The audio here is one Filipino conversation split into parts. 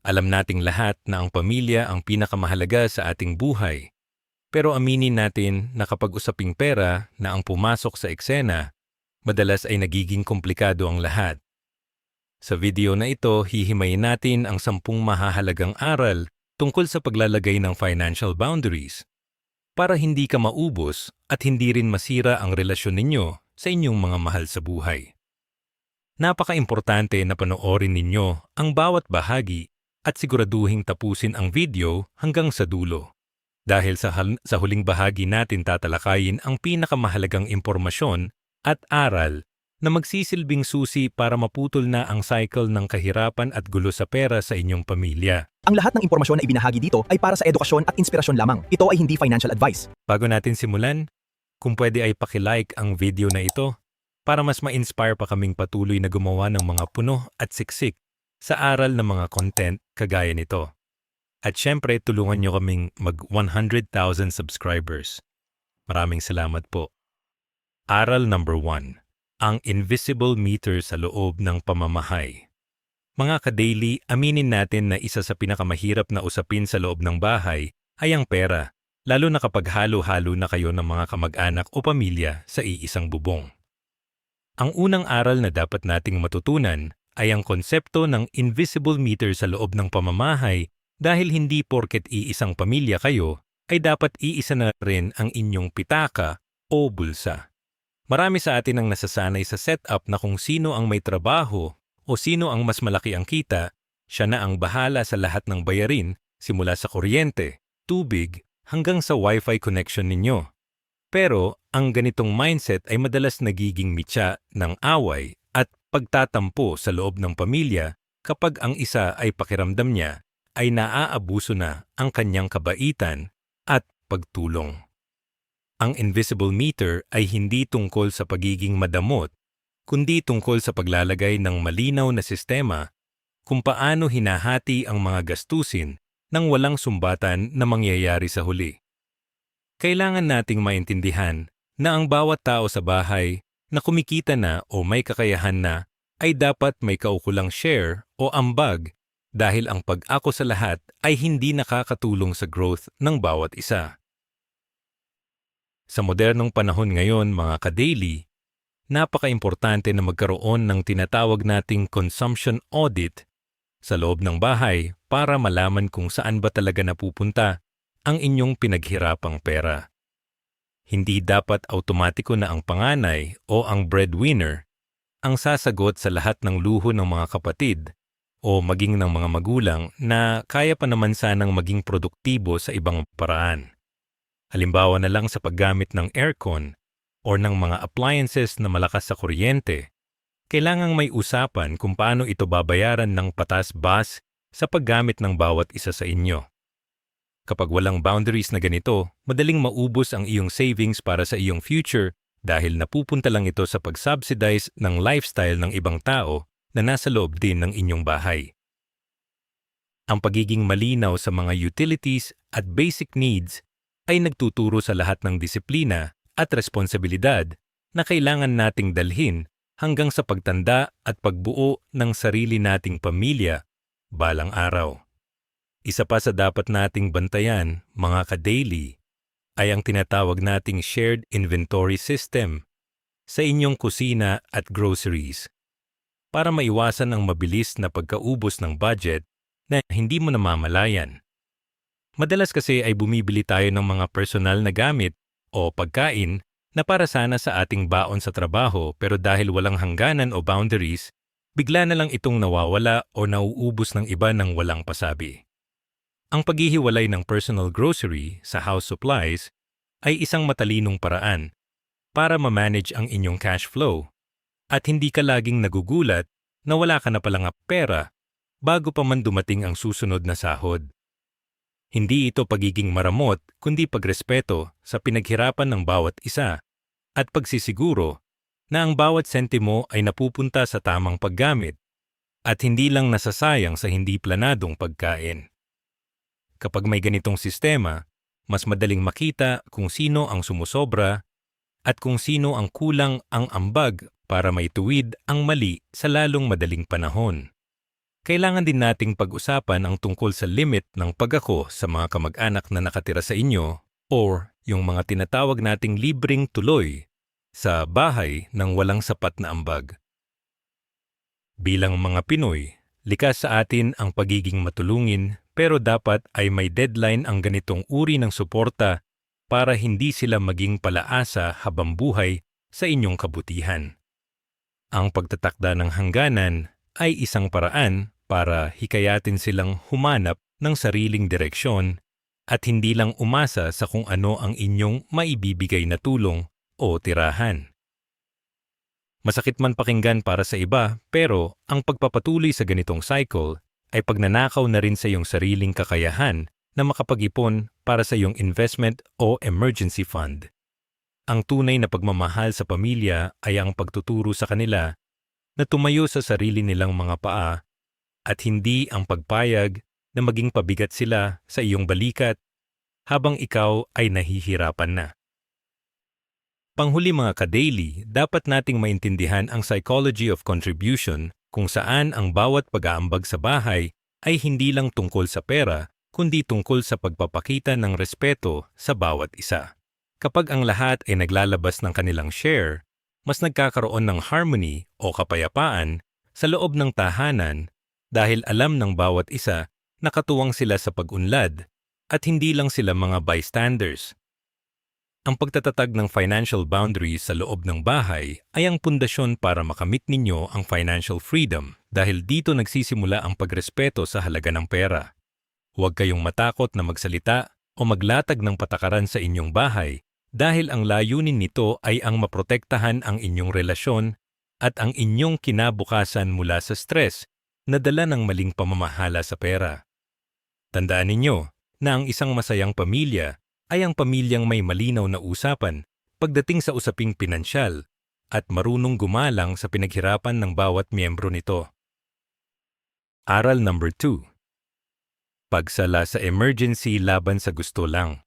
Alam nating lahat na ang pamilya ang pinakamahalaga sa ating buhay. Pero aminin natin na kapag usaping pera na ang pumasok sa eksena, madalas ay nagiging komplikado ang lahat. Sa video na ito, hihimayin natin ang 10 mahahalagang aral tungkol sa paglalagay ng financial boundaries para hindi ka maubos at hindi rin masira ang relasyon ninyo sa inyong mga mahal sa buhay. Napaka-importante na panoorin ninyo ang bawat bahagi at siguraduhing tapusin ang video hanggang sa dulo. Dahil sa huling bahagi natin tatalakayin ang pinakamahalagang impormasyon at aral na magsisilbing susi para maputol na ang cycle ng kahirapan at gulo sa pera sa inyong pamilya. Ang lahat ng impormasyon na ibinahagi dito ay para sa edukasyon at inspirasyon lamang. Ito ay hindi financial advice. Bago natin simulan, kung pwede ay paki-like ang video na ito para mas ma-inspire pa kaming patuloy na gumawa ng mga puno at siksik sa aral ng mga content kagaya nito. At syempre, tulungan nyo kaming mag 100,000 subscribers. Maraming salamat po. Aral number 1. Ang invisible meter sa loob ng pamamahay. Mga ka-daily, aminin natin na isa sa pinakamahirap na usapin sa loob ng bahay ay ang pera, lalo na kapag halo-halo na kayo ng mga kamag-anak o pamilya sa iisang bubong. Ang unang aral na dapat nating matutunan ay ang konsepto ng invisible meter sa loob ng pamamahay dahil hindi porket iisang pamilya kayo ay dapat iisa na rin ang inyong pitaka o bulsa. Marami sa atin ang nasasanay sa setup na kung sino ang may trabaho o sino ang mas malaki ang kita, siya na ang bahala sa lahat ng bayarin simula sa kuryente, tubig, hanggang sa wifi connection ninyo. Pero ang ganitong mindset ay madalas nagiging mitya ng away at pagtatampo sa loob ng pamilya kapag ang isa ay pakiramdam niya ay naaabuso na ang kanyang kabaitan at pagtulong. Ang invisible meter ay hindi tungkol sa pagiging madamot, kundi tungkol sa paglalagay ng malinaw na sistema kung paano hinahati ang mga gastusin nang walang sumbatan na mangyayari sa huli. Kailangan nating maintindihan na ang bawat tao sa bahay na kumikita na o may kakayahan na ay dapat may kaukulang share o ambag dahil ang pag-ako sa lahat ay hindi nakakatulong sa growth ng bawat isa. Sa modernong panahon ngayon, mga ka-daily, napaka-importante na magkaroon ng tinatawag nating consumption audit sa loob ng bahay para malaman kung saan ba talaga napupunta ang inyong pinaghirapang pera. Hindi dapat automatiko na ang panganay o ang breadwinner ang sasagot sa lahat ng luho ng mga kapatid o maging ng mga magulang na kaya pa naman sanang maging produktibo sa ibang paraan. Halimbawa na lang sa paggamit ng aircon o ng mga appliances na malakas sa kuryente, kailangang may usapan kung paano ito babayaran ng patas-bas sa paggamit ng bawat isa sa inyo. Kapag walang boundaries na ganito, madaling maubos ang iyong savings para sa iyong future dahil napupunta lang ito sa pag-subsidize ng lifestyle ng ibang tao na nasa loob din ng inyong bahay. Ang pagiging malinaw sa mga utilities at basic needs ay nagtuturo sa lahat ng disiplina at responsibilidad na kailangan nating dalhin hanggang sa pagtanda at pagbuo ng sarili nating pamilya balang araw. Isa pa sa dapat nating bantayan, mga ka-daily, ay ang tinatawag nating shared inventory system sa inyong kusina at groceries para maiwasan ang mabilis na pagkaubos ng budget na hindi mo namamalayan. Madalas kasi ay bumibili tayo ng mga personal na gamit o pagkain na para sana sa ating baon sa trabaho pero dahil walang hangganan o boundaries, bigla na lang itong nawawala o nauubos ng iba ng walang pasabi. Ang paghihiwalay ng personal grocery sa house supplies ay isang matalinong paraan para ma-manage ang inyong cash flow at hindi ka laging nagugulat na wala ka na palang pera bago pa man dumating ang susunod na sahod. Hindi ito pagiging maramot kundi pagrespeto sa pinaghirapan ng bawat isa at pagsisiguro na ang bawat sentimo ay napupunta sa tamang paggamit at hindi lang nasasayang sa hindi planadong pagkain. Kapag may ganitong sistema, mas madaling makita kung sino ang sumusobra at kung sino ang kulang ang ambag para maituwid ang mali sa lalong madaling panahon. kailangan din nating pag-usapan ang tungkol sa limit ng pag-ako sa mga kamag-anak na nakatira sa inyo or yung mga tinatawag nating libreng tuloy sa bahay ng walang sapat na ambag. Bilang mga Pinoy, likas sa atin ang pagiging matulungin pero dapat ay may deadline ang ganitong uri ng suporta para hindi sila maging palaasa habang buhay sa inyong kabutihan. Ang pagtatakda ng hangganan ay isang paraan para hikayatin silang humanap ng sariling direksyon at hindi lang umasa sa kung ano ang inyong maibibigay na tulong o tirahan. Masakit man pakinggan para sa iba, pero ang pagpapatuloy sa ganitong cycle ay pagnanakaw na rin sa iyong sariling kakayahan na makapag-ipon para sa iyong investment o emergency fund. Ang tunay na pagmamahal sa pamilya ay ang pagtuturo sa kanila na tumayo sa sarili nilang mga paa at hindi ang pagpayag na maging pabigat sila sa iyong balikat habang ikaw ay nahihirapan na. Panghuli mga ka-daily, dapat nating maintindihan ang psychology of contribution kung saan ang bawat pag-aambag sa bahay ay hindi lang tungkol sa pera, kundi tungkol sa pagpapakita ng respeto sa bawat isa. Kapag ang lahat ay naglalabas ng kanilang share, mas nagkakaroon ng harmony o kapayapaan sa loob ng tahanan dahil alam ng bawat isa na katuwang sila sa pag-unlad at hindi lang sila mga bystanders. Ang pagtatatag ng financial boundaries sa loob ng bahay ay ang pundasyon para makamit ninyo ang financial freedom dahil dito nagsisimula ang pagrespeto sa halaga ng pera. Huwag kayong matakot na magsalita o maglatag ng patakaran sa inyong bahay dahil ang layunin nito ay ang maprotektahan ang inyong relasyon at ang inyong kinabukasan mula sa stress na dala ng maling pamamahala sa pera. Tandaan ninyo na ang isang masayang pamilya ay ang pamilyang may malinaw na usapan pagdating sa usaping pinansyal at marunong gumalang sa pinaghirapan ng bawat miyembro nito. Aral number 2. Pagsala sa emergency laban sa gusto lang.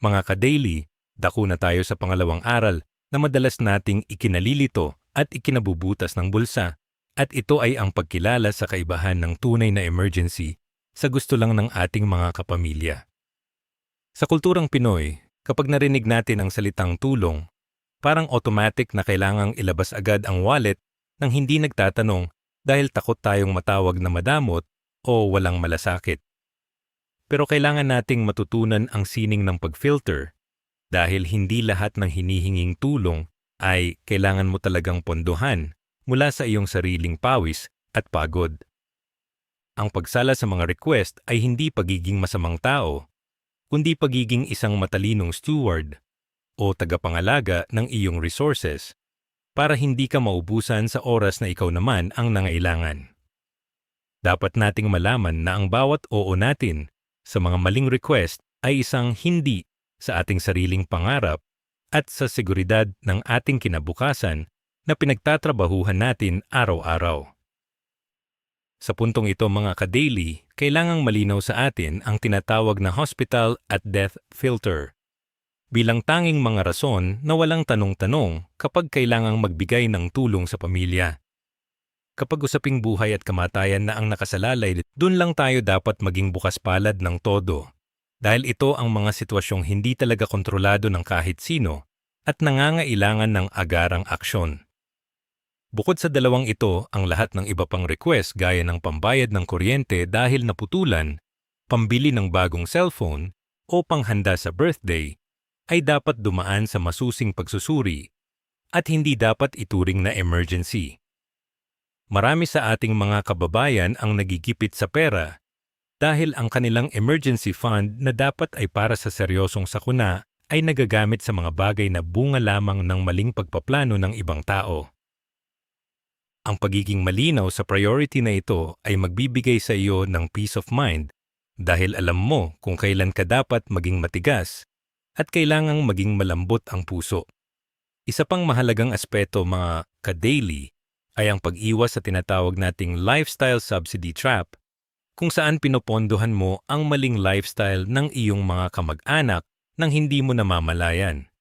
Mga ka-daily, dako na tayo sa pangalawang aral na madalas nating ikinalilito at ikinabubutas ng bulsa at ito ay ang pagkilala sa kaibahan ng tunay na emergency sa gusto lang ng ating mga kapamilya. Sa kulturang Pinoy, kapag narinig natin ang salitang tulong, parang automatic na kailangang ilabas agad ang wallet nang hindi nagtatanong dahil takot tayong matawag na madamot o walang malasakit. Pero kailangan nating matutunan ang sining ng pag-filter dahil hindi lahat ng hinihinging tulong ay kailangan mo talagang pondohan mula sa iyong sariling pawis at pagod. Ang pagsala sa mga request ay hindi pagiging masamang tao, kundi pagiging isang matalinong steward o tagapangalaga ng iyong resources para hindi ka maubusan sa oras na ikaw naman ang nangailangan. Dapat nating malaman na ang bawat oo natin sa mga maling request ay isang hindi sa ating sariling pangarap at sa seguridad ng ating kinabukasan na pinagtatrabahuhan natin araw-araw. Sa puntong ito mga ka-daily, kailangang malinaw sa atin ang tinatawag na hospital at death filter bilang tanging mga rason na walang tanong-tanong kapag kailangang magbigay ng tulong sa pamilya. Kapag usaping buhay at kamatayan na ang nakasalalay, dun lang tayo dapat maging bukas palad ng todo dahil ito ang mga sitwasyong hindi talaga kontrolado ng kahit sino at nangangailangan ng agarang aksyon. Bukod sa dalawang ito, ang lahat ng iba pang request gaya ng pambayad ng kuryente dahil naputulan, pambili ng bagong cellphone, o panghanda sa birthday, ay dapat dumaan sa masusing pagsusuri at hindi dapat ituring na emergency. Marami sa ating mga kababayan ang nagigipit sa pera dahil ang kanilang emergency fund na dapat ay para sa seryosong sakuna ay nagagamit sa mga bagay na bunga lamang ng maling pagpaplano ng ibang tao. Ang pagiging malinaw sa priority na ito ay magbibigay sa iyo ng peace of mind dahil alam mo kung kailan ka dapat maging matigas at kailangang maging malambot ang puso. Isa pang mahalagang aspeto mga ka-daily ay ang pag-iwas sa tinatawag nating lifestyle subsidy trap kung saan pinopondohan mo ang maling lifestyle ng iyong mga kamag-anak nang hindi mo namamalayan.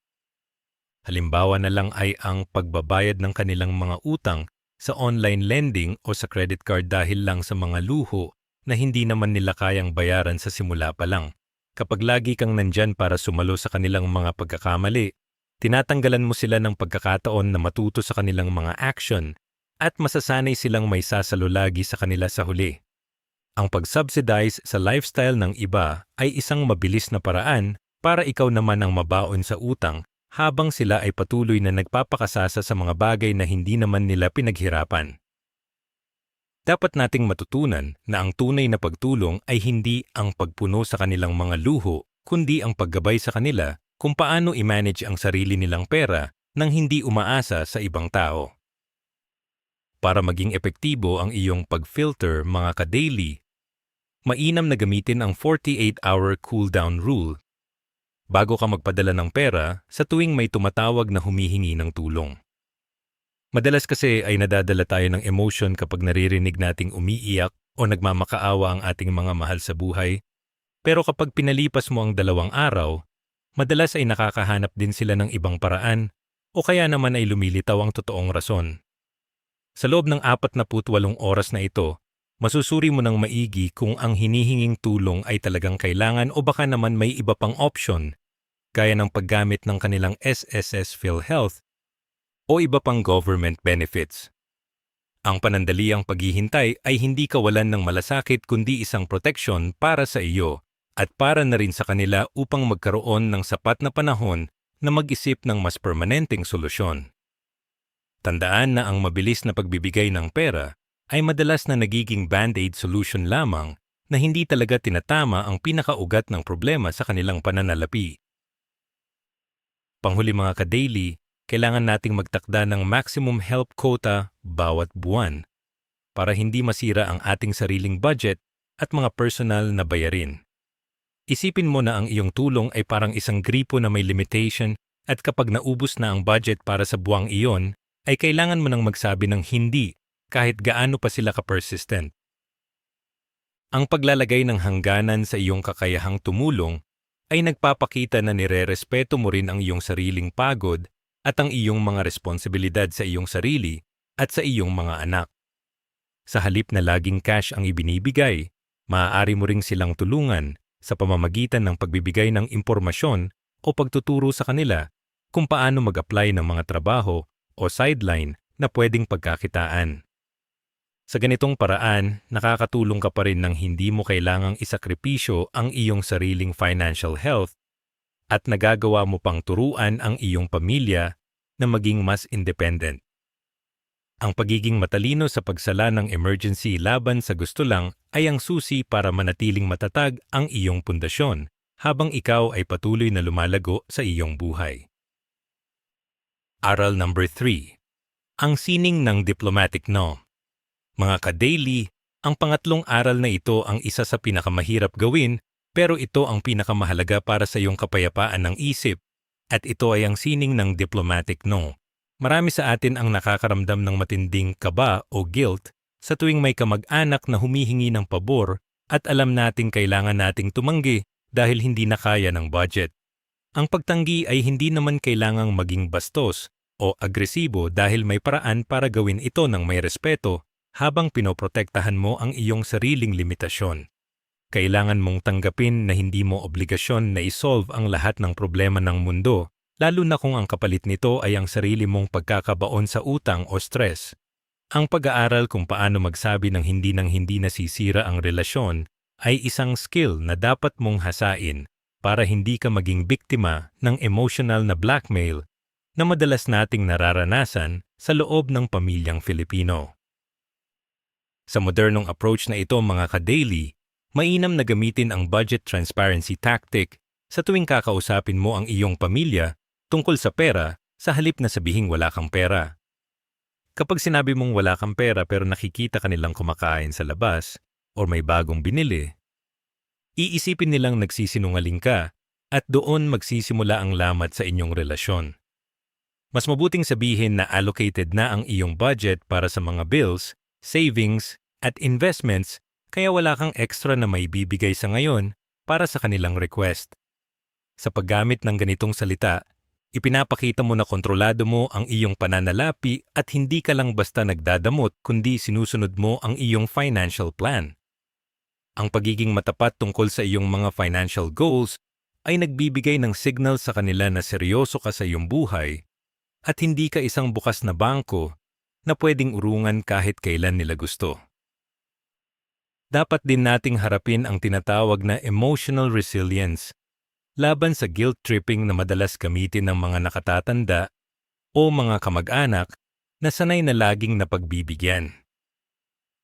Halimbawa na lang ay ang pagbabayad ng kanilang mga utang sa online lending o sa credit card dahil lang sa mga luho na hindi naman nila kayang bayaran sa simula pa lang. Kapag lagi kang nandyan para sumalo sa kanilang mga pagkakamali, tinatanggalan mo sila ng pagkakataon na matuto sa kanilang mga action at masasanay silang may sasalo lagi sa kanila sa huli. Ang pag-subsidize sa lifestyle ng iba ay isang mabilis na paraan para ikaw naman ang mabaon sa utang habang sila ay patuloy na nagpapakasasa sa mga bagay na hindi naman nila pinaghirapan. Dapat nating matutunan na ang tunay na pagtulong ay hindi ang pagpuno sa kanilang mga luho, kundi ang paggabay sa kanila kung paano i-manage ang sarili nilang pera nang hindi umaasa sa ibang tao. Para maging epektibo ang iyong pag-filter mga ka-daily, mainam na gamitin ang 48-hour cool-down rule bago ka magpadala ng pera sa tuwing may tumatawag na humihingi ng tulong. Madalas kasi ay nadadala tayo ng emotion kapag naririnig nating umiiyak o nagmamakaawa ang ating mga mahal sa buhay. Pero kapag pinalipas mo ang 2 araw, madalas ay nakakahanap din sila ng ibang paraan o kaya naman ay lumilitaw ang totoong rason. Sa loob ng 48 oras na ito, masusuri mo ng maigi kung ang hinihinging tulong ay talagang kailangan o baka naman may iba pang option, gaya ng paggamit ng kanilang SSS PhilHealth o iba pang government benefits. Ang panandaliang paghihintay ay hindi kawalan ng malasakit kundi isang proteksyon para sa iyo at para na rin sa kanila upang magkaroon ng sapat na panahon na mag-isip ng mas permanenteng solusyon. Tandaan na ang mabilis na pagbibigay ng pera ay madalas na nagiging band-aid solution lamang na hindi talaga tinatama ang pinakaugat ng problema sa kanilang pananalapi. Panghuli mga ka-daily, kailangan nating magtakda ng maximum help quota bawat buwan para hindi masira ang ating sariling budget at mga personal na bayarin. Isipin mo na ang iyong tulong ay parang isang gripo na may limitation at kapag naubos na ang budget para sa buwang iyon, ay kailangan mo nang magsabi ng hindi kahit gaano pa sila ka-persistent. Ang paglalagay ng hangganan sa iyong kakayahang tumulong ay nagpapakita na nirerespeto mo rin ang iyong sariling pagod at ang iyong mga responsibilidad sa iyong sarili at sa iyong mga anak. Sa halip na laging cash ang ibinibigay, maaari mo ring silang tulungan sa pamamagitan ng pagbibigay ng impormasyon o pagtuturo sa kanila kung paano mag-apply ng mga trabaho o sideline na pwedeng pagkakitaan. Sa ganitong paraan, nakakatulong ka pa rin ng hindi mo kailangang isakripisyo ang iyong sariling financial health at nagagawa mo pang turuan ang iyong pamilya na maging mas independent. Ang pagiging matalino sa pagsala ng emergency laban sa gusto lang ay ang susi para manatiling matatag ang iyong pundasyon habang ikaw ay patuloy na lumalago sa iyong buhay. Aral number 3. Ang sining ng diplomatic no. Mga ka-daily, ang pangatlong aral na ito ang isa sa pinakamahirap gawin pero ito ang pinakamahalaga para sa iyong kapayapaan ng isip at ito ay ang sining ng diplomatic no. Marami sa atin ang nakakaramdam ng matinding kaba o guilt sa tuwing may kamag-anak na humihingi ng pabor at alam nating kailangan nating tumanggi dahil hindi na kaya ng budget. Ang pagtanggi ay hindi naman kailangang maging bastos o agresibo dahil may paraan para gawin ito ng may respeto habang pinoprotektahan mo ang iyong sariling limitasyon. Kailangan mong tanggapin na hindi mo obligasyon na isolve ang lahat ng problema ng mundo, lalo na kung ang kapalit nito ay ang sarili mong pagkakabaon sa utang o stress. Ang pag-aaral kung paano magsabi ng hindi nasisira ang relasyon ay isang skill na dapat mong hasain para hindi ka maging biktima ng emotional na blackmail na madalas nating nararanasan sa loob ng pamilyang Filipino. Sa modernong approach na ito mga ka-daily, mainam na gamitin ang budget transparency tactic sa tuwing kakausapin mo ang iyong pamilya tungkol sa pera sa halip na sabihing wala kang pera. Kapag sinabi mong wala kang pera pero nakikita ka nilang kumakain sa labas o may bagong binili, iisipin nilang nagsisinungaling ka at doon magsisimula ang lamat sa inyong relasyon. Mas mabuting sabihin na allocated na ang iyong budget para sa mga bills, savings, at investments kaya wala kang extra na may bibigay sa ngayon para sa kanilang request. Sa paggamit ng ganitong salita, Ipinapakita mo na kontrolado mo ang iyong pananalapi at hindi ka lang basta nagdadamot kundi sinusunod mo ang iyong financial plan. Ang pagiging matapat tungkol sa iyong mga financial goals ay nagbibigay ng signal sa kanila na seryoso ka sa iyong buhay at hindi ka isang bukas na bangko na pwedeng urungan kahit kailan nila gusto. Dapat din nating harapin ang tinatawag na emotional resilience laban sa guilt-tripping na madalas gamitin ng mga nakatatanda o mga kamag-anak na sanay na laging napagbibigyan.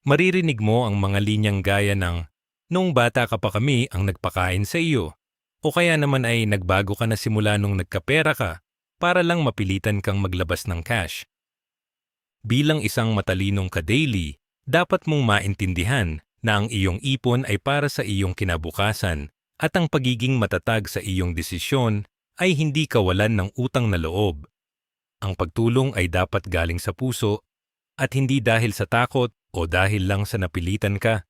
Maririnig mo ang mga linyang gaya ng, "Nung bata ka pa kami ang nagpakain sa iyo," o kaya naman ay nagbago ka na simula nung nagkapera ka para lang mapilitan kang maglabas ng cash. Bilang isang matalinong ka-daily, dapat mong maintindihan na ang iyong ipon ay para sa iyong kinabukasan at ang pagiging matatag sa iyong desisyon ay hindi kawalan ng utang na loob. Ang pagtulong ay dapat galing sa puso at hindi dahil sa takot o dahil lang sa napilitan ka,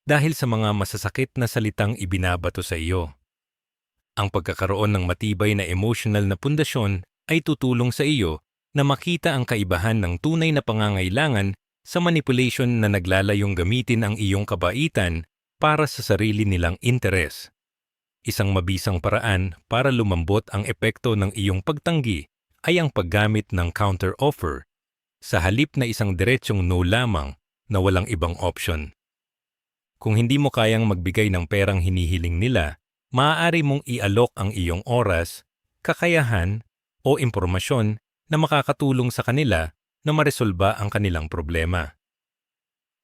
dahil sa mga masasakit na salitang ibinabato sa iyo. Ang pagkakaroon ng matibay na emotional na pundasyon ay tutulong sa iyo na makita ang kaibahan ng tunay na pangangailangan sa manipulation na naglalayong gamitin ang iyong kabaitan para sa sarili nilang interes. Isang mabisang paraan para lumambot ang epekto ng iyong pagtanggi ay ang paggamit ng counter-offer sa halip na isang diretsong no lamang na walang ibang option. Kung hindi mo kayang magbigay ng perang hinihiling nila, maaari mong ialok ang iyong oras, kakayahan o impormasyon na makakatulong sa kanila na maresolba ang kanilang problema.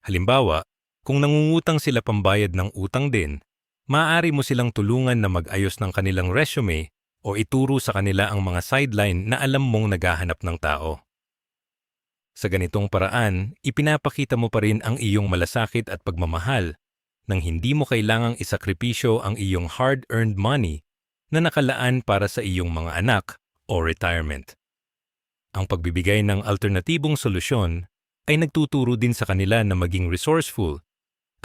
Halimbawa, kung nangungutang sila pambayad ng utang din, maaari mo silang tulungan na mag-ayos ng kanilang resume o ituro sa kanila ang mga sideline na alam mong naghahanap ng tao. Sa ganitong paraan, ipinapakita mo pa rin ang iyong malasakit at pagmamahal nang hindi mo kailangang isakripisyo ang iyong hard-earned money na nakalaan para sa iyong mga anak o retirement. Ang pagbibigay ng alternatibong solusyon ay nagtuturo din sa kanila na maging resourceful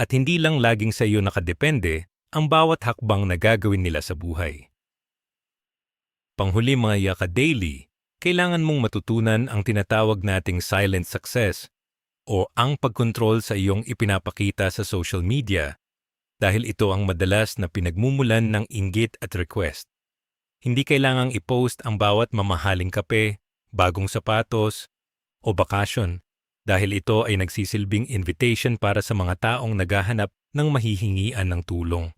at hindi lang laging sa iyo nakadepende ang bawat hakbang na gagawin nila sa buhay. Panghuli mga yaka-daily, kailangan mong matutunan ang tinatawag nating silent success o ang pagkontrol sa iyong ipinapakita sa social media dahil ito ang madalas na pinagmumulan ng inggit at request. Hindi kailangang i-post ang bawat mamahaling kape, bagong sapatos o bakasyon dahil ito ay nagsisilbing invitation para sa mga taong naghahanap ng mahihingian ng tulong.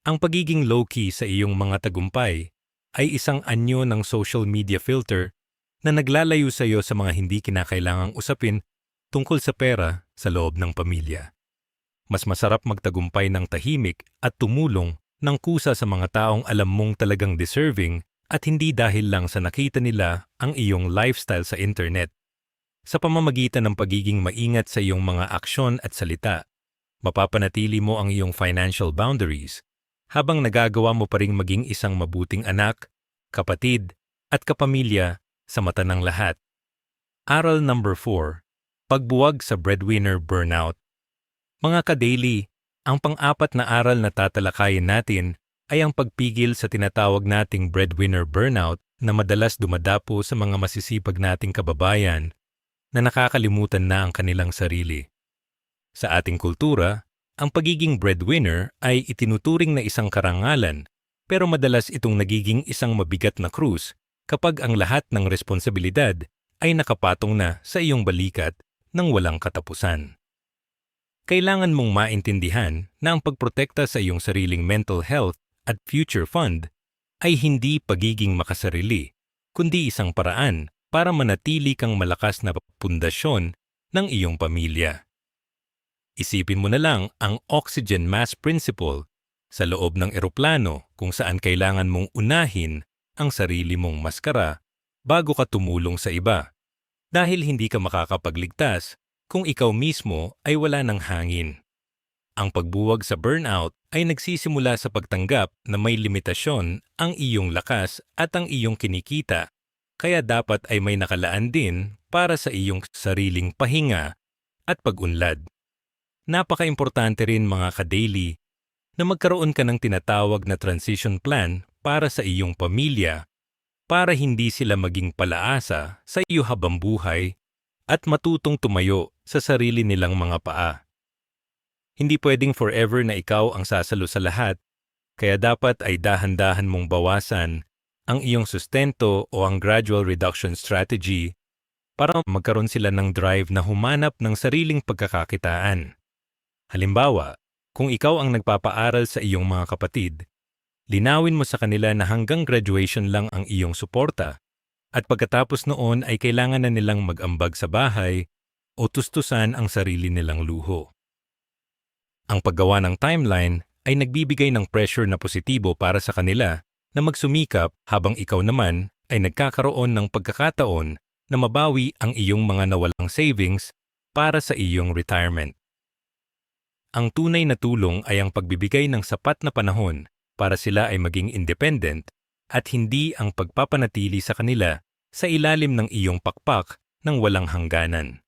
Ang pagiging low-key sa iyong mga tagumpay ay isang anyo ng social media filter na naglalayo sa iyo sa mga hindi kinakailangang usapin tungkol sa pera sa loob ng pamilya. Mas masarap magtagumpay ng tahimik at tumulong ng kusa sa mga taong alam mong talagang deserving at hindi dahil lang sa nakita nila ang iyong lifestyle sa internet. Sa pamamagitan ng pagiging maingat sa iyong mga aksyon at salita, mapapanatili mo ang iyong financial boundaries habang nagagawa mo pa ring maging isang mabuting anak, kapatid, at kapamilya sa mata ng lahat. Aral number 4. Pagbuwag sa breadwinner burnout. Mga ka-daily, ang pang-apat na aral na tatalakayin natin ay ang pagpigil sa tinatawag nating breadwinner burnout na madalas dumadapo sa mga masisipag nating kababayan na nakakalimutan na ang kanilang sarili. Sa ating kultura, ang pagiging breadwinner ay itinuturing na isang karangalan pero madalas itong nagiging isang mabigat na krus kapag ang lahat ng responsibilidad ay nakapatong na sa iyong balikat ng walang katapusan. Kailangan mong maintindihan na ang pagprotekta sa iyong sariling mental health at future fund ay hindi pagiging makasarili, kundi isang paraan para manatili kang malakas na pundasyon ng iyong pamilya. Isipin mo na lang ang oxygen mask principle sa loob ng eroplano kung saan kailangan mong unahin ang sarili mong maskara bago ka tumulong sa iba dahil hindi ka makakapagligtas kung ikaw mismo ay wala ng hangin. Ang pagbuwag sa burnout ay nagsisimula sa pagtanggap na may limitasyon ang iyong lakas at ang iyong kinikita, kaya dapat ay may nakalaan din para sa iyong sariling pahinga at pag-unlad. Napaka-importante rin mga ka-daily na magkaroon ka ng tinatawag na transition plan para sa iyong pamilya para hindi sila maging palaasa sa iyo habang buhay at matutong tumayo sa sarili nilang mga paa. Hindi pwedeng forever na ikaw ang sasalo sa lahat, kaya dapat ay dahan-dahan mong bawasan ang iyong sustento o ang gradual reduction strategy para magkaroon sila ng drive na humanap ng sariling pagkakakitaan. Halimbawa, kung ikaw ang nagpapaaral sa iyong mga kapatid, linawin mo sa kanila na hanggang graduation lang ang iyong suporta at pagkatapos noon ay kailangan na nilang mag-ambag sa bahay o tustusan ang sarili nilang luho. Ang paggawa ng timeline ay nagbibigay ng pressure na positibo para sa kanila na magsumikap habang ikaw naman ay nagkakaroon ng pagkakataon na mabawi ang iyong mga nawalang savings para sa iyong retirement. Ang tunay na tulong ay ang pagbibigay ng sapat na panahon para sila ay maging independent at hindi ang pagpapanatili sa kanila sa ilalim ng iyong pakpak ng walang hangganan.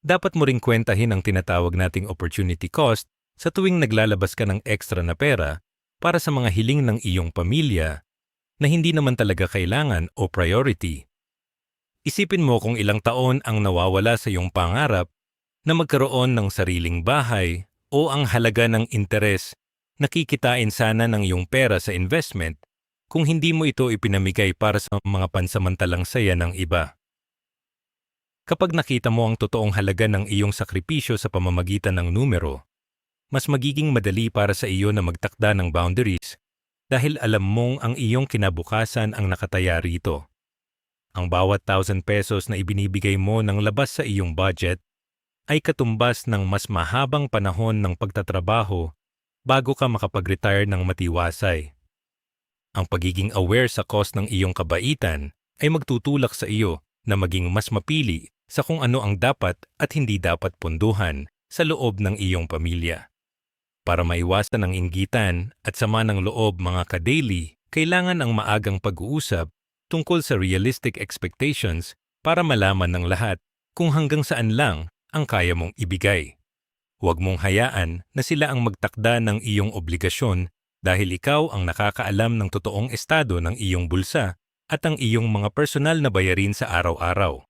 Dapat mo ring kwentahin ang tinatawag nating opportunity cost sa tuwing naglalabas ka ng extra na pera para sa mga hiling ng iyong pamilya na hindi naman talaga kailangan o priority. Isipin mo kung ilang taon ang nawawala sa iyong pangarap na magkaroon ng sariling bahay o ang halaga ng interes na kikitain sana ng iyong pera sa investment kung hindi mo ito ipinamigay para sa mga pansamantalang saya ng iba. Kapag nakita mo ang totoong halaga ng iyong sakripisyo sa pamamagitan ng numero, mas magiging madali para sa iyo na magtakda ng boundaries dahil alam mong ang iyong kinabukasan ang nakataya rito. Ang bawat 1,000 pesos na ibinibigay mo ng labas sa iyong budget ay katumbas ng mas mahabang panahon ng pagtatrabaho bago ka makapag-retire ng matiwasay. Ang pagiging aware sa cost ng iyong kabaitan ay magtutulak sa iyo na maging mas mapili sa kung ano ang dapat at hindi dapat punduhan sa loob ng iyong pamilya. Para maiwasan ang inggitan at sama ng loob mga ka-daily, kailangan ang maagang pag-uusap tungkol sa realistic expectations para malaman ng lahat kung hanggang saan lang ang kaya mong ibigay. Huwag mong hayaan na sila ang magtakda ng iyong obligasyon dahil ikaw ang nakakaalam ng totoong estado ng iyong bulsa at ang iyong mga personal na bayarin sa araw-araw.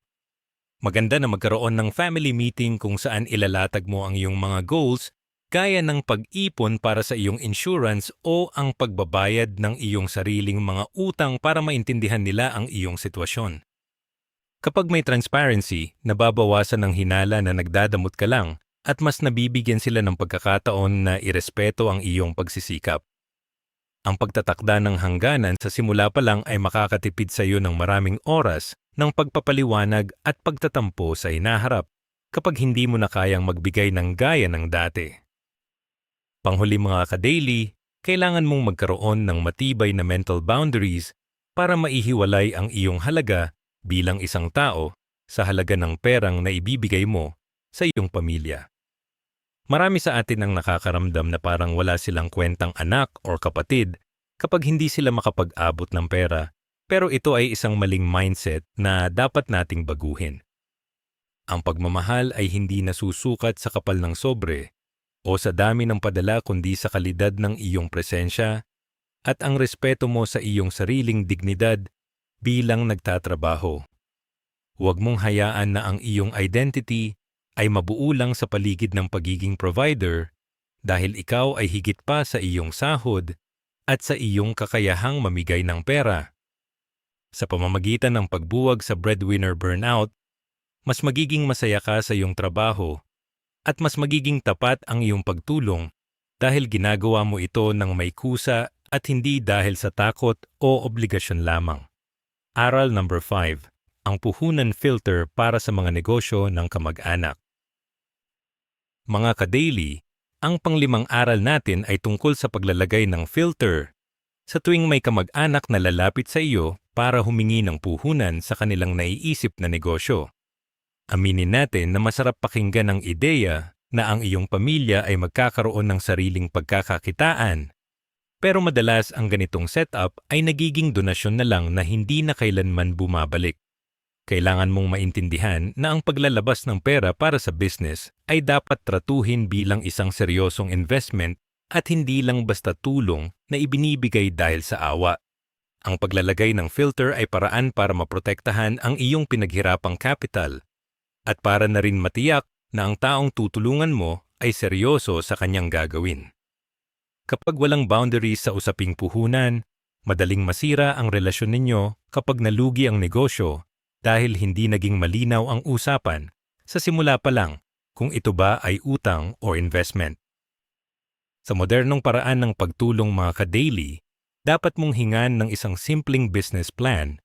Maganda na magkaroon ng family meeting kung saan ilalatag mo ang iyong mga goals gaya ng pag-ipon para sa iyong insurance o ang pagbabayad ng iyong sariling mga utang para maintindihan nila ang iyong sitwasyon. Kapag may transparency, nababawasan ang hinala na nagdadamot ka lang at mas nabibigyan sila ng pagkakataon na irespeto ang iyong pagsisikap. Ang pagtatakda ng hangganan sa simula pa lang ay makakatipid sa iyo ng maraming oras ng pagpapaliwanag at pagtatampo sa hinaharap kapag hindi mo na kayang magbigay ng gaya ng dati. Panghuli mga ka-daily, kailangan mong magkaroon ng matibay na mental boundaries para maihiwalay ang iyong halaga bilang isang tao sa halaga ng perang na ibibigay mo sa iyong pamilya. Marami sa atin ang nakakaramdam na parang wala silang kwentang anak o kapatid kapag hindi sila makapag-abot ng pera, pero ito ay isang maling mindset na dapat nating baguhin. Ang pagmamahal ay hindi nasusukat sa kapal ng sobre o sa dami ng padala kundi sa kalidad ng iyong presensya at ang respeto mo sa iyong sariling dignidad bilang nagtatrabaho. Huwag mong hayaan na ang iyong identity ay mabuo lang sa paligid ng pagiging provider dahil ikaw ay higit pa sa iyong sahod at sa iyong kakayahang mamigay ng pera. Sa pamamagitan ng pagbuwag sa breadwinner burnout, mas magiging masaya ka sa iyong trabaho at mas magiging tapat ang iyong pagtulong dahil ginagawa mo ito ng may kusa at hindi dahil sa takot o obligasyon lamang. Aral number 5. Ang puhunan filter para sa mga negosyo ng kamag-anak. Mga ka-daily, ang panglimang aral natin ay tungkol sa paglalagay ng filter sa tuwing may kamag-anak na lalapit sa iyo para humingi ng puhunan sa kanilang naiisip na negosyo. Aminin natin na masarap pakinggan ang ideya na ang iyong pamilya ay magkakaroon ng sariling pagkakakitaan. Pero madalas ang ganitong setup ay nagiging donasyon na lang na hindi na kailanman bumabalik. Kailangan mong maintindihan na ang paglalabas ng pera para sa business ay dapat tratuhin bilang isang seryosong investment at hindi lang basta tulong na ibinibigay dahil sa awa. Ang paglalagay ng filter ay paraan para maprotektahan ang iyong pinaghirapang capital at para na rin matiyak na ang taong tutulungan mo ay seryoso sa kanyang gagawin. Kapag walang boundaries sa usaping puhunan, madaling masira ang relasyon ninyo kapag nalugi ang negosyo dahil hindi naging malinaw ang usapan sa simula pa lang kung ito ba ay utang o investment. Sa modernong paraan ng pagtulong mga ka-daily, dapat mong hingan ng isang simpleng business plan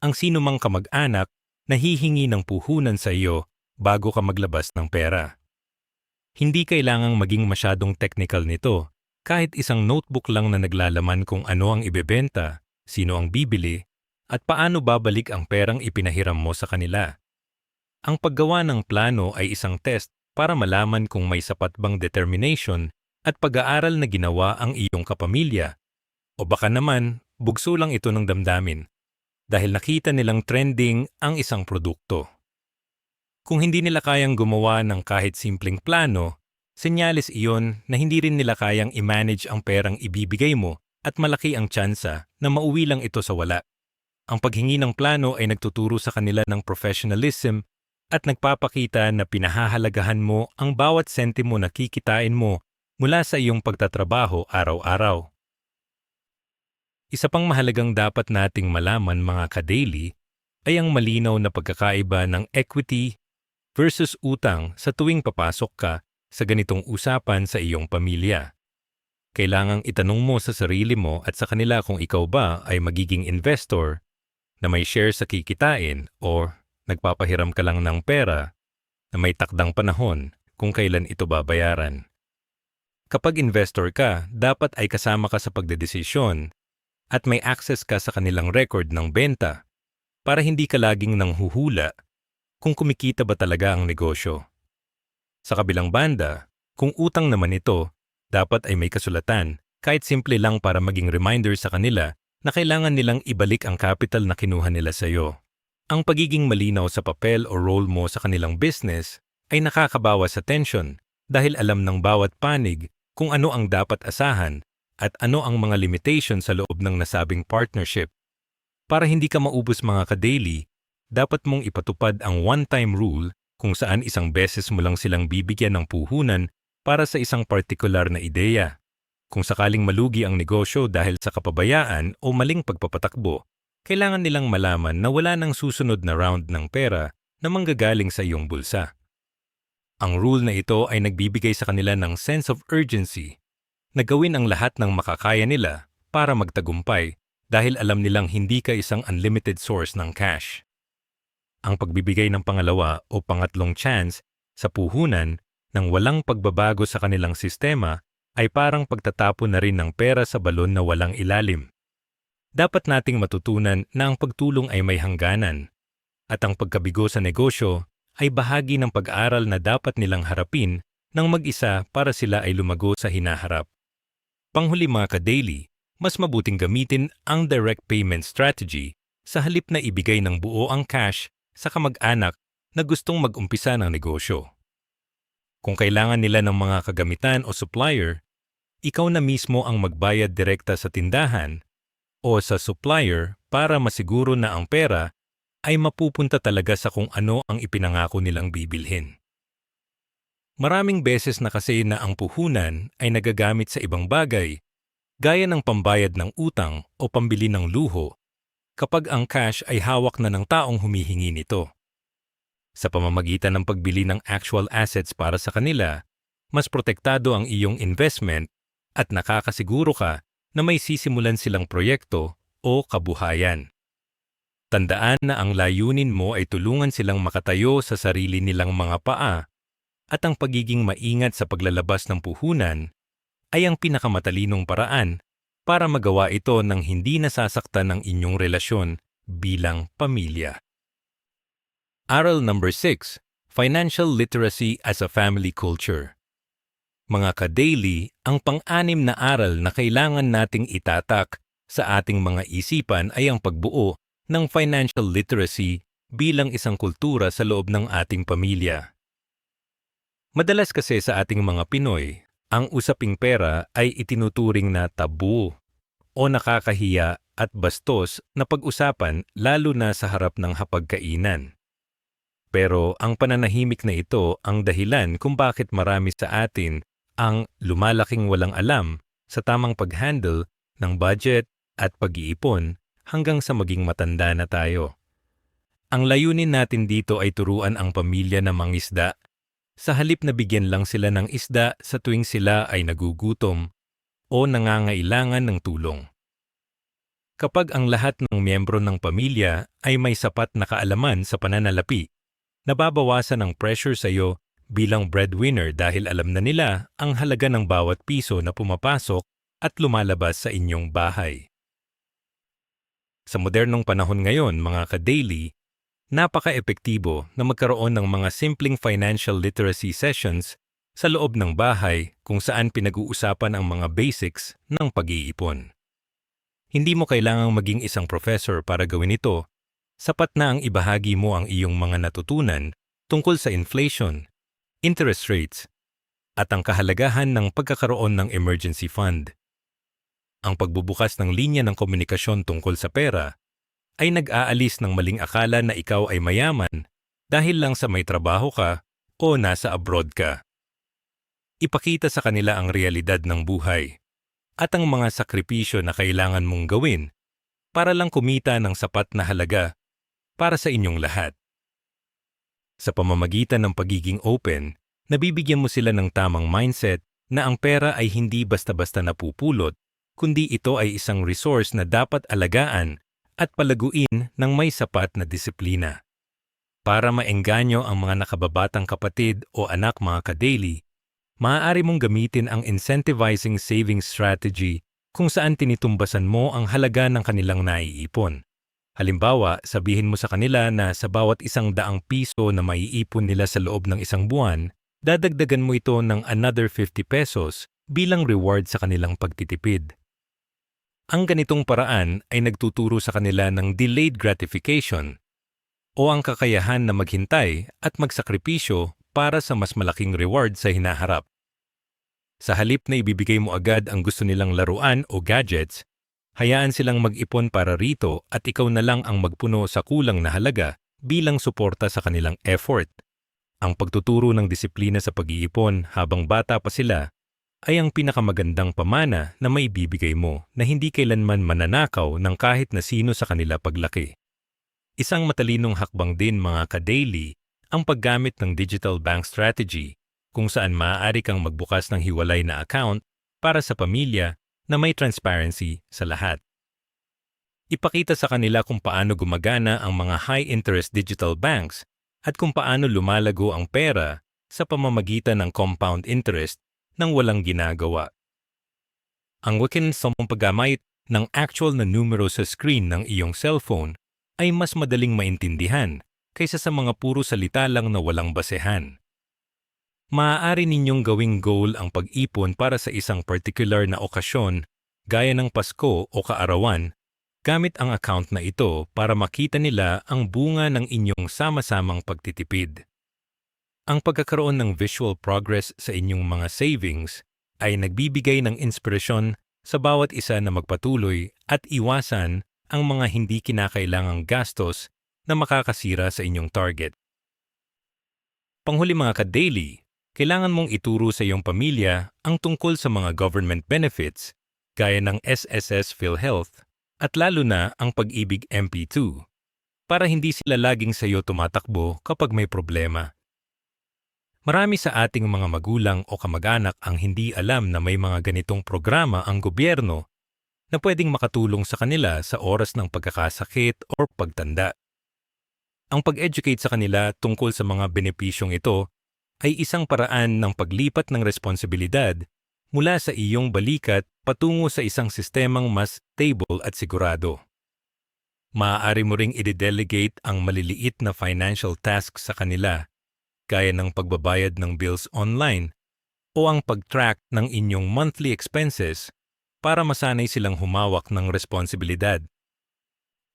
ang sinumang kamag-anak na hihingi ng puhunan sa iyo bago ka maglabas ng pera. Hindi kailangang maging masyadong technical nito, kahit isang notebook lang na naglalaman kung ano ang ibebenta, sino ang bibili, at paano babalik ang perang ipinahiram mo sa kanila. Ang paggawa ng plano ay isang test para malaman kung may sapat bang determination at pag-aaral na ginawa ang iyong kapamilya. O baka naman, bugso lang ito ng damdamin dahil nakita nilang trending ang isang produkto. Kung hindi nila kayang gumawa ng kahit simpleng plano, senyales iyon na hindi rin nila kayang i-manage ang perang ibibigay mo at malaki ang tsansa na mauwi lang ito sa wala. Ang paghingi ng plano ay nagtuturo sa kanila ng professionalism at nagpapakita na pinahahalagahan mo ang bawat sentimo na kikitain mo mula sa iyong pagtatrabaho araw-araw. Isa pang mahalagang dapat nating malaman mga ka-daily ay ang malinaw na pagkakaiba ng equity versus utang sa tuwing papasok ka sa ganitong usapan sa iyong pamilya. Kailangang itanong mo sa sarili mo at sa kanila kung ikaw ba ay magiging investor na may share sa kikitain o nagpapahiram ka lang ng pera na may takdang panahon kung kailan ito babayaran. Kapag investor ka, dapat ay kasama ka sa pagdedesisyon at may access ka sa kanilang record ng benta para hindi ka laging nanghuhula kung kumikita ba talaga ang negosyo. Sa kabilang banda, kung utang naman ito, dapat ay may kasulatan kahit simple lang para maging reminder sa kanila na kailangan nilang ibalik ang capital na kinuha nila sa iyo. Ang pagiging malinaw sa papel o role mo sa kanilang business ay nakakabawas sa tension dahil alam ng bawat panig kung ano ang dapat asahan at ano ang mga limitation sa loob ng nasabing partnership. Para hindi ka maubos mga ka-daily, dapat mong ipatupad ang one-time rule kung saan isang beses mo lang silang bibigyan ng puhunan para sa isang partikular na ideya. Kung sakaling malugi ang negosyo dahil sa kapabayaan o maling pagpapatakbo, kailangan nilang malaman na wala nang susunod na round ng pera na manggagaling sa iyong bulsa. Ang rule na ito ay nagbibigay sa kanila ng sense of urgency na gawin ang lahat ng makakaya nila para magtagumpay dahil alam nilang hindi ka isang unlimited source ng cash. Ang pagbibigay ng pangalawa o pangatlong chance sa puhunan nang walang pagbabago sa kanilang sistema ay parang pagtatapon na rin ng pera sa balon na walang ilalim. Dapat nating matutunan na ang pagtulong ay may hangganan at ang pagkabigo sa negosyo ay bahagi ng pag-aaral na dapat nilang harapin ng mag-isa para sila ay lumago sa hinaharap. Panghuli mga ka-daily, mas mabuting gamitin ang direct payment strategy sa halip na ibigay ng buo ang cash sa kamag-anak na gustong mag-umpisa ng negosyo. Kung kailangan nila ng mga kagamitan o supplier, ikaw na mismo ang magbayad direkta sa tindahan o sa supplier para masiguro na ang pera ay mapupunta talaga sa kung ano ang ipinangako nilang bibilhin. Maraming beses na kasi na ang puhunan ay nagagamit sa ibang bagay, gaya ng pambayad ng utang o pambili ng luho, kapag ang cash ay hawak na ng taong humihingi nito. Sa pamamagitan ng pagbili ng actual assets para sa kanila, mas protektado ang iyong investment at nakakasiguro ka na may sisimulan silang proyekto o kabuhayan. Tandaan na ang layunin mo ay tulungan silang makatayo sa sarili nilang mga paa at ang pagiging maingat sa paglalabas ng puhunan ay ang pinakamatalinong paraan para magawa ito nang hindi nasasaktan ang inyong relasyon bilang pamilya. Aral number 6, Financial Literacy as a Family Culture. Mga ka-daily, ang pang-anim na aral na kailangan nating itatak sa ating mga isipan ay ang pagbuo ng financial literacy bilang isang kultura sa loob ng ating pamilya. Madalas kasi sa ating mga Pinoy, ang usaping pera ay itinuturing na tabu o nakakahiya at bastos na pag-usapan lalo na sa harap ng hapagkainan. Pero ang pananahimik na ito ang dahilan kung bakit marami sa atin ang lumalaking walang alam sa tamang pag-handle ng budget at pag-iipon hanggang sa maging matanda na tayo. Ang layunin natin dito ay turuan ang pamilya na mangisda, sa halip na bigyan lang sila ng isda sa tuwing sila ay nagugutom o nangangailangan ng tulong. Kapag ang lahat ng miyembro ng pamilya ay may sapat na kaalaman sa pananalapi, nababawasan ang pressure sa iyo bilang breadwinner dahil alam na nila ang halaga ng bawat piso na pumapasok at lumalabas sa inyong bahay. Sa modernong panahon ngayon, mga ka-daily, napaka-epektibo na magkaroon ng mga simpleng financial literacy sessions sa loob ng bahay kung saan pinag-uusapan ang mga basics ng pag-iipon. Hindi mo kailangang maging isang professor para gawin ito. Sapat na ang ibahagi mo ang iyong mga natutunan tungkol sa inflation, interest rates, at ang kahalagahan ng pagkakaroon ng emergency fund. Ang pagbubukas ng linya ng komunikasyon tungkol sa pera ay nag-aalis ng maling akala na ikaw ay mayaman dahil lang sa may trabaho ka o nasa abroad ka. Ipakita sa kanila ang realidad ng buhay at ang mga sakripisyo na kailangan mong gawin para lang kumita ng sapat na halaga para sa inyong lahat. Sa pamamagitan ng pagiging open, nabibigyan mo sila ng tamang mindset na ang pera ay hindi basta-basta napupulot, kundi ito ay isang resource na dapat alagaan at palaguin ng may sapat na disiplina. Para maengganyo ang mga nakababatang kapatid o anak mga ka-daily, maaari mong gamitin ang incentivizing savings strategy kung saan tinitumbasan mo ang halaga ng kanilang naiipon. Halimbawa, sabihin mo sa kanila na sa bawat 100 piso na maiipon nila sa loob ng isang buwan, dadagdagan mo ito ng another 50 pesos bilang reward sa kanilang pagtitipid. Ang ganitong paraan ay nagtuturo sa kanila ng delayed gratification o ang kakayahan na maghintay at magsakripisyo para sa mas malaking reward sa hinaharap. Sa halip na ibibigay mo agad ang gusto nilang laruan o gadgets, hayaan silang mag-ipon para rito at ikaw na lang ang magpuno sa kulang na halaga bilang suporta sa kanilang effort. Ang pagtuturo ng disiplina sa pag-iipon habang bata pa sila ay ang pinakamagandang pamana na maibibigay mo na hindi kailanman mananakaw ng kahit na sino sa kanila paglaki. Isang matalinong hakbang din mga ka-daily ang paggamit ng digital bank strategy kung saan maaari kang magbukas ng hiwalay na account para sa pamilya na may transparency sa lahat. Ipakita sa kanila kung paano gumagana ang mga high-interest digital banks at kung paano lumalago ang pera sa pamamagitan ng compound interest nang walang ginagawa. Ang wakin-samong paggamit ng actual na numero sa screen ng iyong cellphone ay mas madaling maintindihan kaysa sa mga puro salita lang na walang basehan. Maaari ninyong gawing goal ang pag-ipon para sa isang particular na okasyon gaya ng Pasko o kaarawan gamit ang account na ito para makita nila ang bunga ng inyong sama-samang pagtitipid. Ang pagkakaroon ng visual progress sa inyong mga savings ay nagbibigay ng inspirasyon sa bawat isa na magpatuloy at iwasan ang mga hindi kinakailangang gastos na makakasira sa inyong target. Panghuli mga ka-daily, kailangan mong ituro sa iyong pamilya ang tungkol sa mga government benefits gaya ng SSS PhilHealth at lalo na ang Pag-ibig MP2 para hindi sila laging sa iyo tumatakbo kapag may problema. Marami sa ating mga magulang o kamag-anak ang hindi alam na may mga ganitong programa ang gobyerno na pwedeng makatulong sa kanila sa oras ng pagkakasakit o pagtanda. Ang pag-educate sa kanila tungkol sa mga benepisyong ito ay isang paraan ng paglipat ng responsibilidad mula sa iyong balikat patungo sa isang sistemang mas stable at sigurado. Maaari mo ring i-delegate ang maliliit na financial tasks sa kanila, gaya ng pagbabayad ng bills online o ang pag-track ng inyong monthly expenses para masanay silang humawak ng responsibilidad.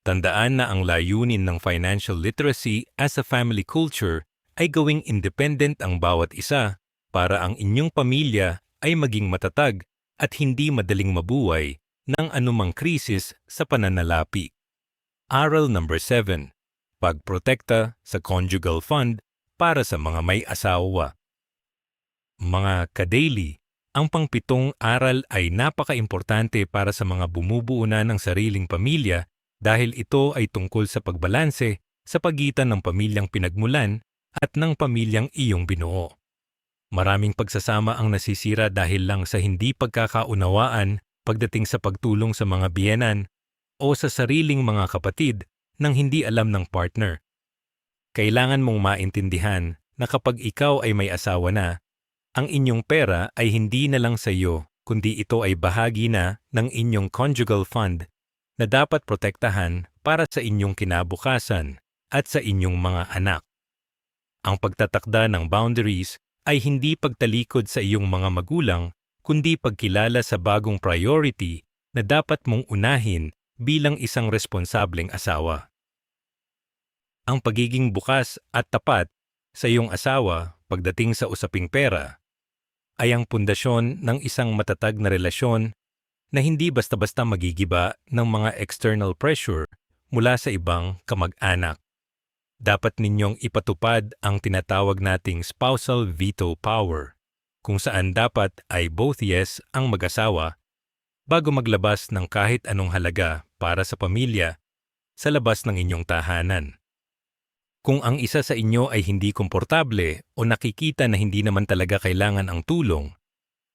Tandaan na ang layunin ng financial literacy as a family culture ay gawing independent ang bawat isa para ang inyong pamilya ay maging matatag at hindi madaling mabuhay ng anumang krisis sa pananalapi. Aral number 7. Pagprotekta sa conjugal fund para sa mga may asawa. Mga ka-daily, ang pangpitong aral ay napaka-importante para sa mga bumubuo na ng sariling pamilya dahil ito ay tungkol sa pagbalanse sa pagitan ng pamilyang pinagmulan at ng pamilyang iyong binuo. Maraming pagsasama ang nasisira dahil lang sa hindi pagkakaunawaan pagdating sa pagtulong sa mga biyenan o sa sariling mga kapatid nang hindi alam ng partner. Kailangan mong maintindihan na kapag ikaw ay may asawa na, ang inyong pera ay hindi na lang sa iyo, kundi ito ay bahagi na ng inyong conjugal fund na dapat protektahan para sa inyong kinabukasan at sa inyong mga anak. Ang pagtatakda ng boundaries ay hindi pagtalikod sa iyong mga magulang, kundi pagkilala sa bagong priority na dapat mong unahin bilang isang responsableng asawa. Ang pagiging bukas at tapat sa iyong asawa pagdating sa usaping pera ay ang pundasyon ng isang matatag na relasyon na hindi basta-basta magigiba ng mga external pressure mula sa ibang kamag-anak. Dapat ninyong ipatupad ang tinatawag nating spousal veto power, kung saan dapat ay both yes ang mag-asawa bago maglabas ng kahit anong halaga para sa pamilya sa labas ng inyong tahanan. Kung ang isa sa inyo ay hindi komportable o nakikita na hindi naman talaga kailangan ang tulong,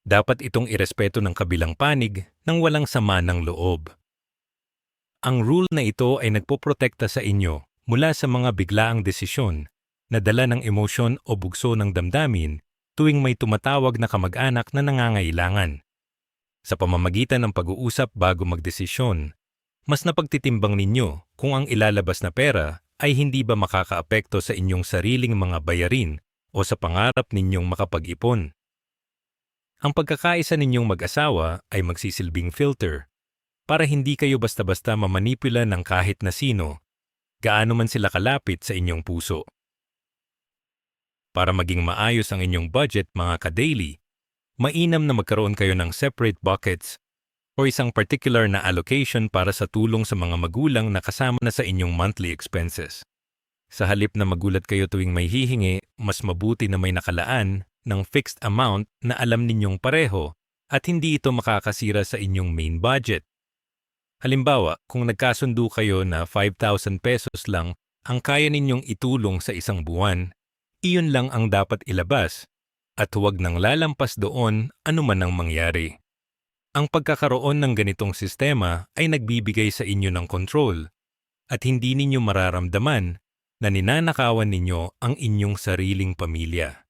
dapat itong irespeto ng kabilang panig nang walang sama ng loob. Ang rule na ito ay nagpoprotekta sa inyo mula sa mga biglaang desisyon na dala ng emosyon o bugso ng damdamin tuwing may tumatawag na kamag-anak na nangangailangan. Sa pamamagitan ng pag-uusap bago magdesisyon, mas napagtitimbang ninyo kung ang ilalabas na pera ay hindi ba makakaapekto sa inyong sariling mga bayarin o sa pangarap ninyong makapag-ipon. Ang pagkakaisa ninyong mag-asawa ay magsisilbing filter para hindi kayo basta-basta mamanipula ng kahit na sino, gaano man sila kalapit sa inyong puso. Para maging maayos ang inyong budget, mga ka-daily, mainam na magkaroon kayo ng separate buckets o isang particular na allocation para sa tulong sa mga magulang na kasama na sa inyong monthly expenses. Sa halip na magulat kayo tuwing may hihingi, mas mabuti na may nakalaan ng fixed amount na alam ninyong pareho at hindi ito makakasira sa inyong main budget. Halimbawa, kung nagkasundo kayo na 5,000 pesos lang ang kaya ninyong itulong sa isang buwan, iyon lang ang dapat ilabas at huwag nang lalampas doon anuman ang mangyari. Ang pagkakaroon ng ganitong sistema ay nagbibigay sa inyo ng control at hindi ninyo mararamdaman na ninanakawan ninyo ang inyong sariling pamilya.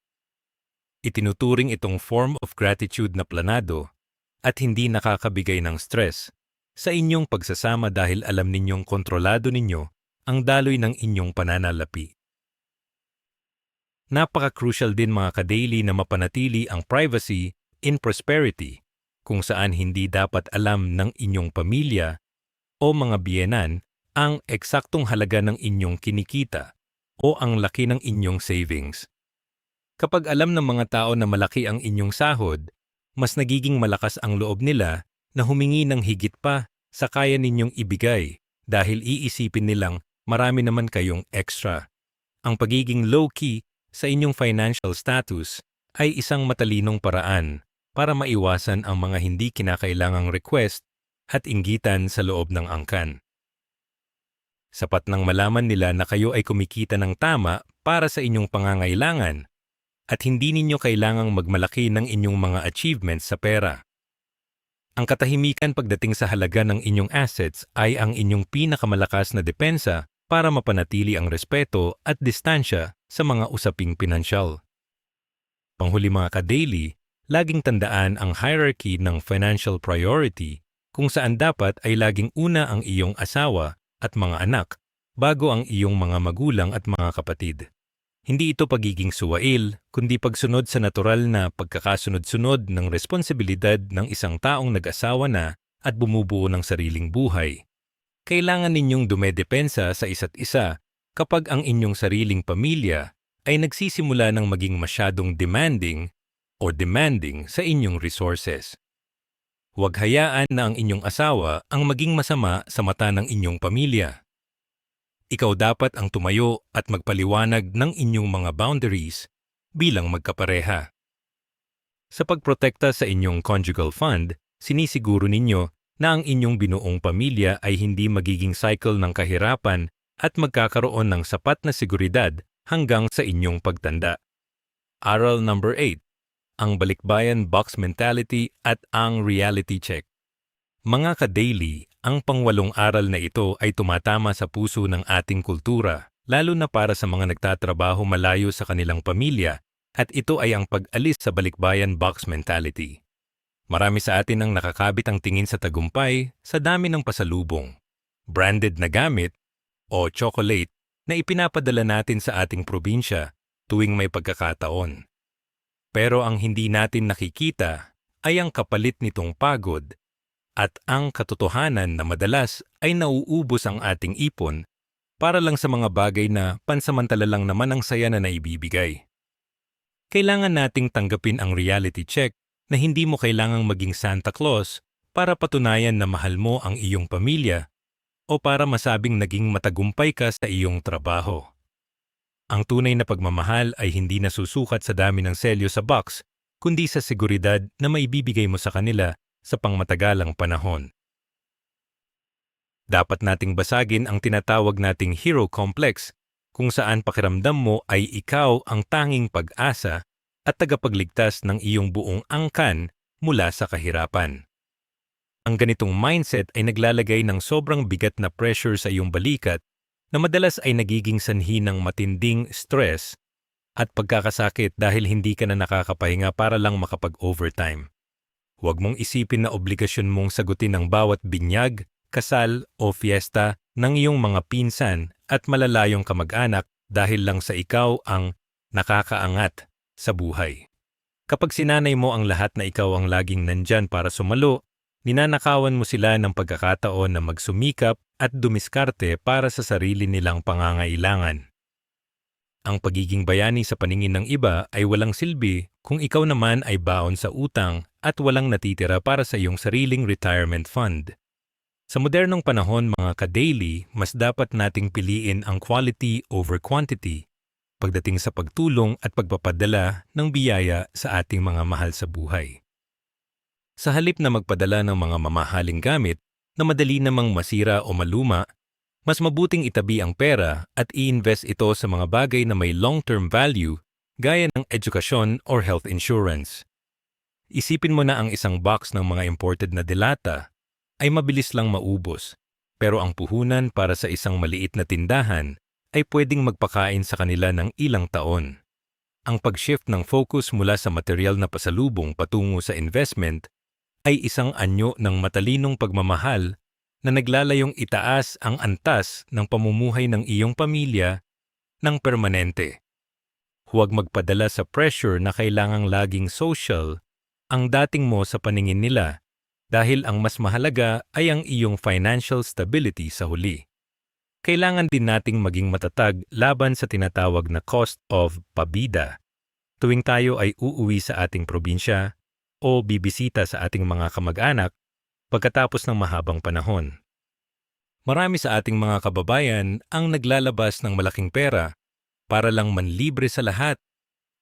Itinuturing itong form of gratitude na planado at hindi nakakabigay ng stress sa inyong pagsasama dahil alam ninyong kontrolado ninyo ang daloy ng inyong pananalapi. Napaka-crucial din, mga ka-daily, na mapanatili ang privacy in prosperity, kung saan hindi dapat alam ng inyong pamilya o mga biyenan ang eksaktong halaga ng inyong kinikita o ang laki ng inyong savings. Kapag alam ng mga tao na malaki ang inyong sahod, mas nagiging malakas ang loob nila na humingi ng higit pa sa kaya ninyong ibigay dahil iisipin nilang marami naman kayong extra. Ang pagiging low-key sa inyong financial status ay isang matalinong paraan para maiwasan ang mga hindi kinakailangang request at inggitan sa loob ng angkan. Sapat nang malaman nila na kayo ay kumikita ng tama para sa inyong pangangailangan at hindi ninyo kailangang magmalaki ng inyong mga achievements sa pera. Ang katahimikan pagdating sa halaga ng inyong assets ay ang inyong pinakamalakas na depensa para mapanatili ang respeto at distansya sa mga usaping pinansyal. Panghuli, mga ka-daily, laging tandaan ang hierarchy ng financial priority kung saan dapat ay laging una ang iyong asawa at mga anak bago ang iyong mga magulang at mga kapatid. Hindi ito pagiging suwail, kundi pagsunod sa natural na pagkakasunod-sunod ng responsibilidad ng isang taong nag-asawa na at bumubuo ng sariling buhay. Kailangan ninyong dumedepensa sa isa't isa kapag ang inyong sariling pamilya ay nagsisimula ng maging masyadong demanding sa inyong resources. Huwag hayaan na ang inyong asawa ang maging masama sa mata ng inyong pamilya. Ikaw dapat ang tumayo at magpaliwanag ng inyong mga boundaries bilang magkapareha. Sa pagprotekta sa inyong conjugal fund, sinisiguro ninyo na ang inyong binuong pamilya ay hindi magiging cycle ng kahirapan at magkakaroon ng sapat na seguridad hanggang sa inyong pagtanda. Aral number 8. Ang balikbayan box mentality at ang reality check. Mga ka-daily, ang pangwalong aral na ito ay tumatama sa puso ng ating kultura, lalo na para sa mga nagtatrabaho malayo sa kanilang pamilya, at ito ay ang pag-alis sa balikbayan box mentality. Marami sa atin ang nakakabit ang tingin sa tagumpay sa dami ng pasalubong, branded na gamit, o chocolate na ipinapadala natin sa ating probinsya tuwing may pagkakataon. Pero ang hindi natin nakikita ay ang kapalit nitong pagod at ang katotohanan na madalas ay nauubos ang ating ipon para lang sa mga bagay na pansamantala lang naman ang saya na naibibigay. Kailangan nating tanggapin ang reality check na hindi mo kailangang maging Santa Claus para patunayan na mahal mo ang iyong pamilya o para masabing naging matagumpay ka sa iyong trabaho. Ang tunay na pagmamahal ay hindi nasusukat sa dami ng selyo sa box, kundi sa seguridad na maibibigay mo sa kanila sa pangmatagalang panahon. Dapat nating basagin ang tinatawag nating hero complex, kung saan pakiramdam mo ay ikaw ang tanging pag-asa at tagapagligtas ng iyong buong angkan mula sa kahirapan. Ang ganitong mindset ay naglalagay ng sobrang bigat na pressure sa iyong balikat na madalas ay nagiging sanhi ng matinding stress at pagkakasakit dahil hindi ka na nakakapahinga para lang makapag-overtime. Huwag mong isipin na obligasyon mong sagutin ang bawat binyag, kasal o fiesta ng iyong mga pinsan at malalayong kamag-anak dahil lang sa ikaw ang nakakaangat sa buhay. Kapag sinanay mo ang lahat na ikaw ang laging nandyan para sumalo, ninanakawan mo sila ng pagkakataon na magsumikap at dumiskarte para sa sarili nilang pangangailangan. Ang pagiging bayani sa paningin ng iba ay walang silbi kung ikaw naman ay baon sa utang at walang natitira para sa iyong sariling retirement fund. Sa modernong panahon mga ka-daily, mas dapat nating piliin ang quality over quantity pagdating sa pagtulong at pagpapadala ng biyaya sa ating mga mahal sa buhay. Sa halip na magpadala ng mga mamahaling gamit na madali namang masira o maluma, mas mabuting itabi ang pera at i-invest ito sa mga bagay na may long-term value gaya ng edukasyon or health insurance. Isipin mo na ang isang box ng mga imported na delata ay mabilis lang maubos, pero ang puhunan para sa isang maliit na tindahan ay pwedeng magpakain sa kanila ng ilang taon. Ang pag-shift ng focus mula sa material na pasalubong patungo sa investment ay isang anyo ng matalinong pagmamahal na naglalayong itaas ang antas ng pamumuhay ng iyong pamilya ng permanente. Huwag magpadala sa pressure na kailangang laging social ang dating mo sa paningin nila dahil ang mas mahalaga ay ang iyong financial stability sa huli. Kailangan din nating maging matatag laban sa tinatawag na cost of pabida tuwing tayo ay uuwi sa ating probinsya o bibisita sa ating mga kamag-anak pagkatapos ng mahabang panahon. Marami sa ating mga kababayan ang naglalabas ng malaking pera para lang manlibre sa lahat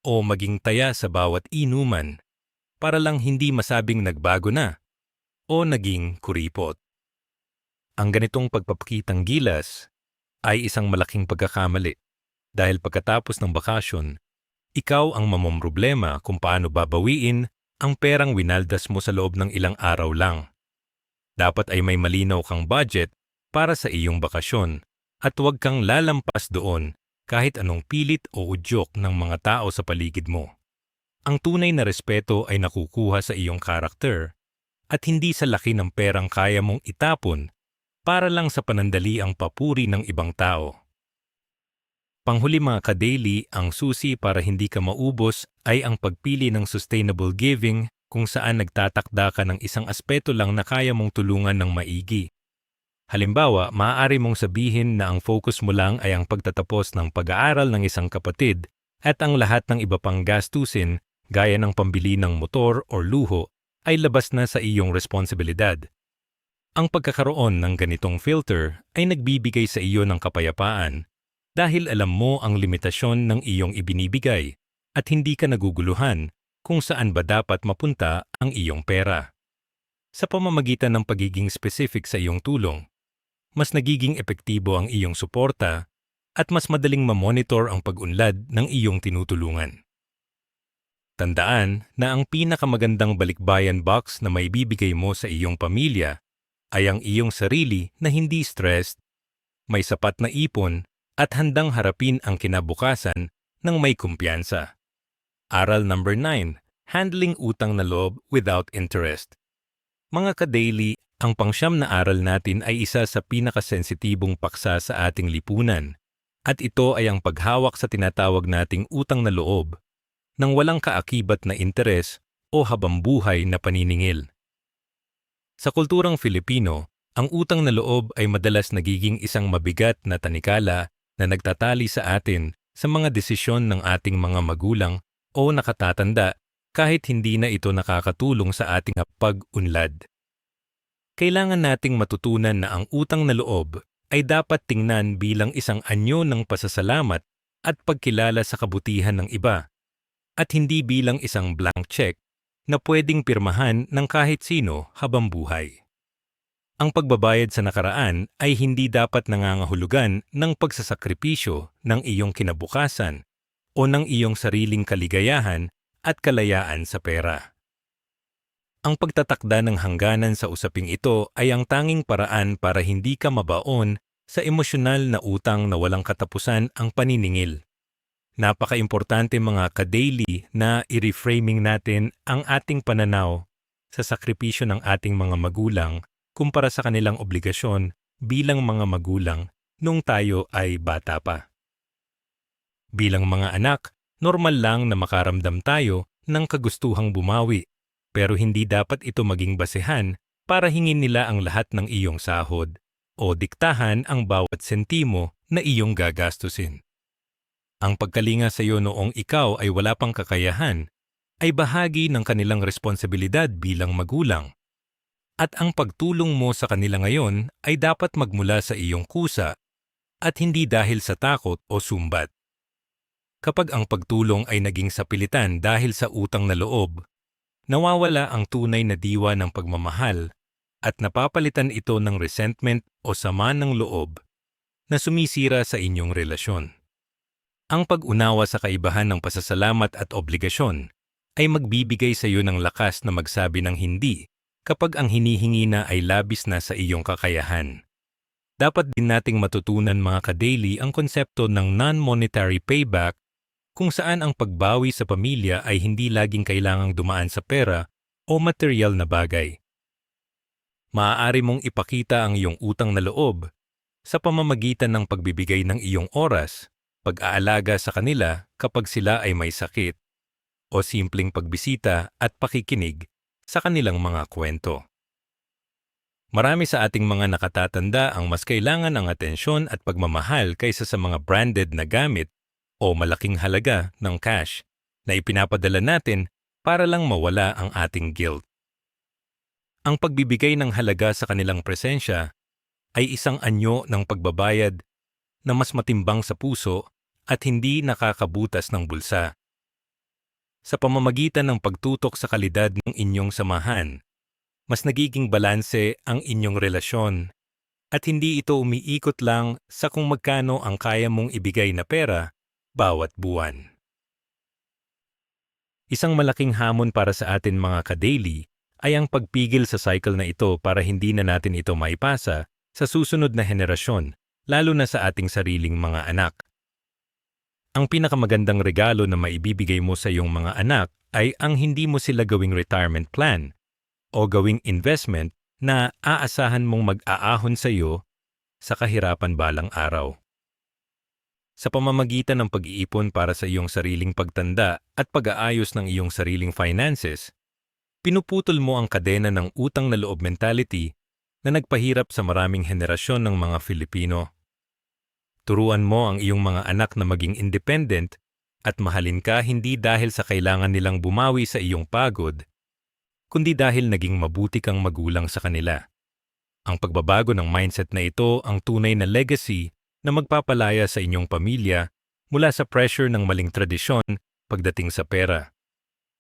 o maging taya sa bawat inuman para lang hindi masabing nagbago na o naging kuripot. Ang ganitong pagpapakitang gilas ay isang malaking pagkakamali dahil pagkatapos ng bakasyon, ikaw ang mamomroblema kung paano babawiin ang perang winaldas mo sa loob ng ilang araw lang. Dapat ay may malinaw kang budget para sa iyong bakasyon at huwag kang lalampas doon kahit anong pilit o udyok ng mga tao sa paligid mo. Ang tunay na respeto ay nakukuha sa iyong karakter at hindi sa laki ng perang kaya mong itapon para lang sa panandali ang papuri ng ibang tao. Panghuli mga ka-daily, ang susi para hindi ka maubos ay ang pagpili ng sustainable giving kung saan nagtatakda ka ng isang aspeto lang na kaya mong tulungan ng maigi. Halimbawa, maaari mong sabihin na ang focus mo lang ay ang pagtatapos ng pag-aaral ng isang kapatid at ang lahat ng iba pang gastusin gaya ng pambili ng motor o luho ay labas na sa iyong responsibilidad. Ang pagkakaroon ng ganitong filter ay nagbibigay sa iyo ng kapayapaan dahil alam mo ang limitasyon ng iyong ibinibigay at hindi ka naguguluhan kung saan ba dapat mapunta ang iyong pera. Sa pamamagitan ng pagiging specific sa iyong tulong, mas nagiging epektibo ang iyong suporta at mas madaling mamonitor ang pag-unlad ng iyong tinutulungan. Tandaan na ang pinakamagandang balikbayan box na maibibigay mo sa iyong pamilya ay ang iyong sarili na hindi stressed, may sapat na ipon at handang harapin ang kinabukasan ng may kumpiyansa. Aral number 9, handling utang na loob without interest. Mga ka-daily, ang pangsyam na aral natin ay isa sa pinakasensitibong paksa sa ating lipunan at ito ay ang paghawak sa tinatawag nating utang na loob ng walang kaakibat na interes o habambuhay na paniningil. Sa kulturang Filipino, ang utang na loob ay madalas nagiging isang mabigat na tanikala na nagtatali sa atin sa mga desisyon ng ating mga magulang o nakatatanda kahit hindi na ito nakakatulong sa ating pag-unlad. Kailangan nating matutunan na ang utang na loob ay dapat tingnan bilang isang anyo ng pasasalamat at pagkilala sa kabutihan ng iba, at hindi bilang isang blank check na pwedeng pirmahan ng kahit sino habang buhay. Ang pagbabayad sa nakaraan ay hindi dapat nangangahulugan ng pagsasakripisyo ng iyong kinabukasan o ng iyong sariling kaligayahan at kalayaan sa pera. Ang pagtatakda ng hangganan sa usaping ito ay ang tanging paraan para hindi ka mabaon sa emosyonal na utang na walang katapusan ang paniningil. Napaka-importante mga ka-daily na i-reframing natin ang ating pananaw sa sakripisyo ng ating mga magulang kumpara sa kanilang obligasyon bilang mga magulang nung tayo ay bata pa. Bilang mga anak, normal lang na makaramdam tayo ng kagustuhang bumawi, pero hindi dapat ito maging basehan para hingin nila ang lahat ng iyong sahod o diktahan ang bawat sentimo na iyong gagastusin. Ang pagkalinga sa iyo noong ikaw ay wala pang kakayahan ay bahagi ng kanilang responsibilidad bilang magulang. At ang pagtulong mo sa kanila ngayon ay dapat magmula sa iyong kusa at hindi dahil sa takot o sumbat. Kapag ang pagtulong ay naging sapilitan dahil sa utang na loob, nawawala ang tunay na diwa ng pagmamahal at napapalitan ito ng resentment o sama ng loob na sumisira sa inyong relasyon. Ang pag-unawa sa kaibahan ng pasasalamat at obligasyon ay magbibigay sa iyo ng lakas na magsabi ng hindi kapag ang hinihingi na ay labis na sa iyong kakayahan. Dapat din nating matutunan mga ka-daily ang konsepto ng non-monetary payback kung saan ang pagbawi sa pamilya ay hindi laging kailangang dumaan sa pera o material na bagay. Maaari mong ipakita ang iyong utang na loob sa pamamagitan ng pagbibigay ng iyong oras, pag-aalaga sa kanila kapag sila ay may sakit, o simpleng pagbisita at pakikinig sa kanilang mga kwento. Marami sa ating mga nakatatanda ang mas kailangan ng atensyon at pagmamahal kaysa sa mga branded na gamit o malaking halaga ng cash na ipinapadala natin para lang mawala ang ating guilt. Ang pagbibigay ng halaga sa kanilang presensya ay isang anyo ng pagbabayad na mas matimbang sa puso at hindi nakakabutas ng bulsa. Sa pamamagitan ng pagtutok sa kalidad ng inyong samahan, mas nagiging balanse ang inyong relasyon at hindi ito umiikot lang sa kung magkano ang kaya mong ibigay na pera bawat buwan. Isang malaking hamon para sa atin mga ka-daily ay ang pagpigil sa cycle na ito para hindi na natin ito maipasa sa susunod na henerasyon, lalo na sa ating sariling mga anak. Ang pinakamagandang regalo na maibibigay mo sa iyong mga anak ay ang hindi mo sila gawing retirement plan o gawing investment na aasahan mong mag-aahon sa iyo sa kahirapan balang araw. Sa pamamagitan ng pag-iipon para sa iyong sariling pagtanda at pag-aayos ng iyong sariling finances, pinuputol mo ang kadena ng utang na loob mentality na nagpahirap sa maraming henerasyon ng mga Filipino. Turuan mo ang iyong mga anak na maging independent at mahalin ka hindi dahil sa kailangan nilang bumawi sa iyong pagod, kundi dahil naging mabuti kang magulang sa kanila. Ang pagbabago ng mindset na ito ang tunay na legacy na magpapalaya sa inyong pamilya mula sa pressure ng maling tradisyon pagdating sa pera.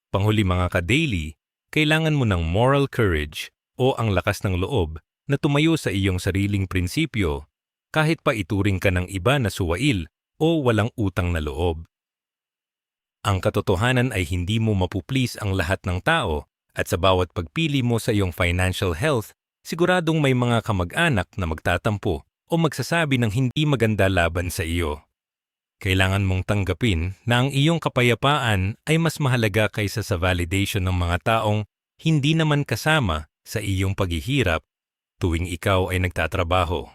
Panghuli mga ka-daily, kailangan mo ng moral courage o ang lakas ng loob na tumayo sa iyong sariling prinsipyo kahit pa ituring ka ng iba na suwail o walang utang na loob. Ang katotohanan ay hindi mo mapuplease ang lahat ng tao at sa bawat pagpili mo sa iyong financial health, siguradong may mga kamag-anak na magtatampo o magsasabi ng hindi maganda laban sa iyo. Kailangan mong tanggapin na ang iyong kapayapaan ay mas mahalaga kaysa sa validation ng mga taong hindi naman kasama sa iyong paghihirap tuwing ikaw ay nagtatrabaho.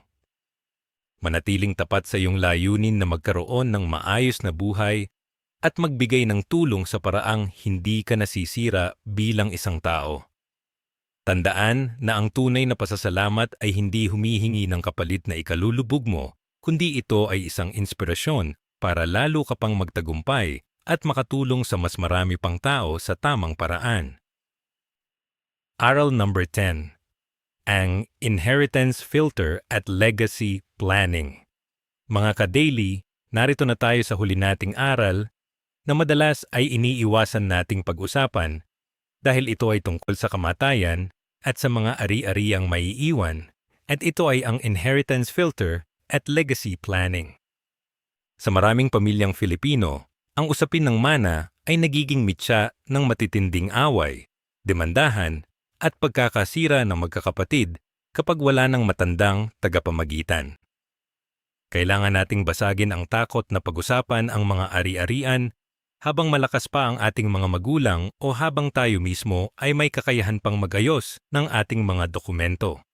Manatiling tapat sa iyong layunin na magkaroon ng maayos na buhay at magbigay ng tulong sa paraang hindi ka nasisira bilang isang tao. Tandaan na ang tunay na pasasalamat ay hindi humihingi ng kapalit na ikalulubog mo, kundi ito ay isang inspirasyon para lalo ka pang magtagumpay at makatulong sa mas marami pang tao sa tamang paraan. Aral number 10. Ang inheritance filter at legacy planning. Mga ka-daily, narito na tayo sa huli nating aral na madalas ay iniiwasan nating pag-usapan dahil ito ay tungkol sa kamatayan at sa mga ari-ariang maiiwan, at ito ay ang inheritance filter at legacy planning. Sa maraming pamilyang Filipino, ang usapin ng mana ay nagiging mitya ng matitinding away, demandahan, at pagkakasira ng magkakapatid kapag wala ng matandang tagapamagitan. Kailangan nating basagin ang takot na pag-usapan ang mga ari-arian habang malakas pa ang ating mga magulang o habang tayo mismo ay may kakayahan pang magayos ng ating mga dokumento.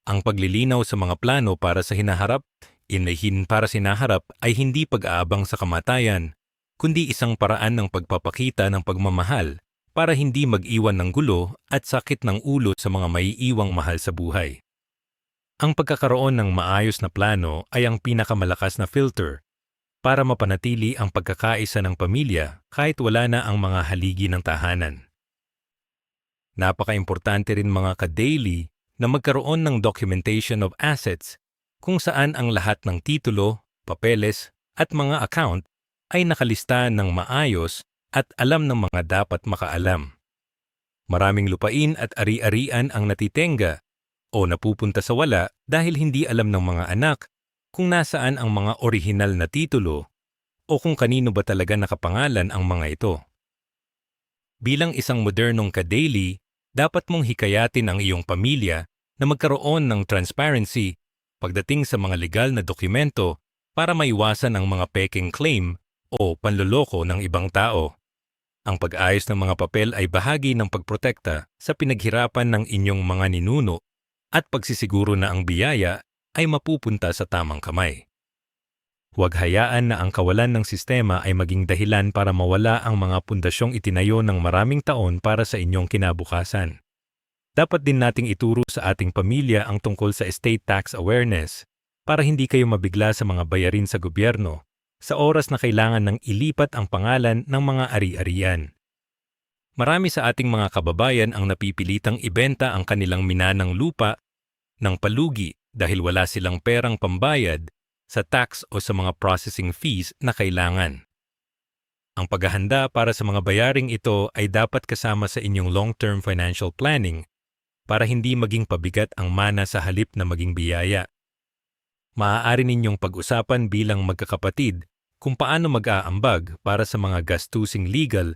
Ang paglilinaw sa mga plano para sa hinaharap, para sinaharap ay hindi pag-aabang sa kamatayan, kundi isang paraan ng pagpapakita ng pagmamahal para hindi mag-iwan ng gulo at sakit ng ulo sa mga maiiwang mahal sa buhay. Ang pagkakaroon ng maayos na plano ay ang pinakamalakas na filter para mapanatili ang pagkakaisa ng pamilya kahit wala na ang mga haligi ng tahanan. Napaka-importante rin mga ka-daily na magkaroon ng documentation of assets kung saan ang lahat ng titulo, papeles at mga account ay nakalista ng maayos at alam ng mga dapat makaalam. Maraming lupain at ari-arian ang natitenga o napupunta sa wala dahil hindi alam ng mga anak kung nasaan ang mga orihinal na titulo o kung kanino ba talaga nakapangalan ang mga ito. Bilang isang modernong ka-daily, dapat mong hikayatin ang iyong pamilya na magkaroon ng transparency pagdating sa mga legal na dokumento para maiwasan ang mga peking claim o panloloko ng ibang tao. Ang pag-ayos ng mga papel ay bahagi ng pagprotekta sa pinaghirapan ng inyong mga ninuno at pagsisiguro na ang biyaya ay mapupunta sa tamang kamay. Huwag hayaan na ang kawalan ng sistema ay maging dahilan para mawala ang mga pundasyong itinayo ng maraming taon para sa inyong kinabukasan. Dapat din nating ituro sa ating pamilya ang tungkol sa estate tax awareness para hindi kayo mabigla sa mga bayarin sa gobyerno sa oras na kailangan ng ilipat ang pangalan ng mga ari-arian. Marami sa ating mga kababayan ang napipilitang ibenta ang kanilang minanang lupa ng palugi dahil wala silang perang pambayad sa tax o sa mga processing fees na kailangan. Ang paghahanda para sa mga bayaring ito ay dapat kasama sa inyong long-term financial planning para hindi maging pabigat ang mana sa halip na maging biyaya. Maaari ninyong pag-usapan bilang magkakapatid kung paano mag-aambag para sa mga gastusing legal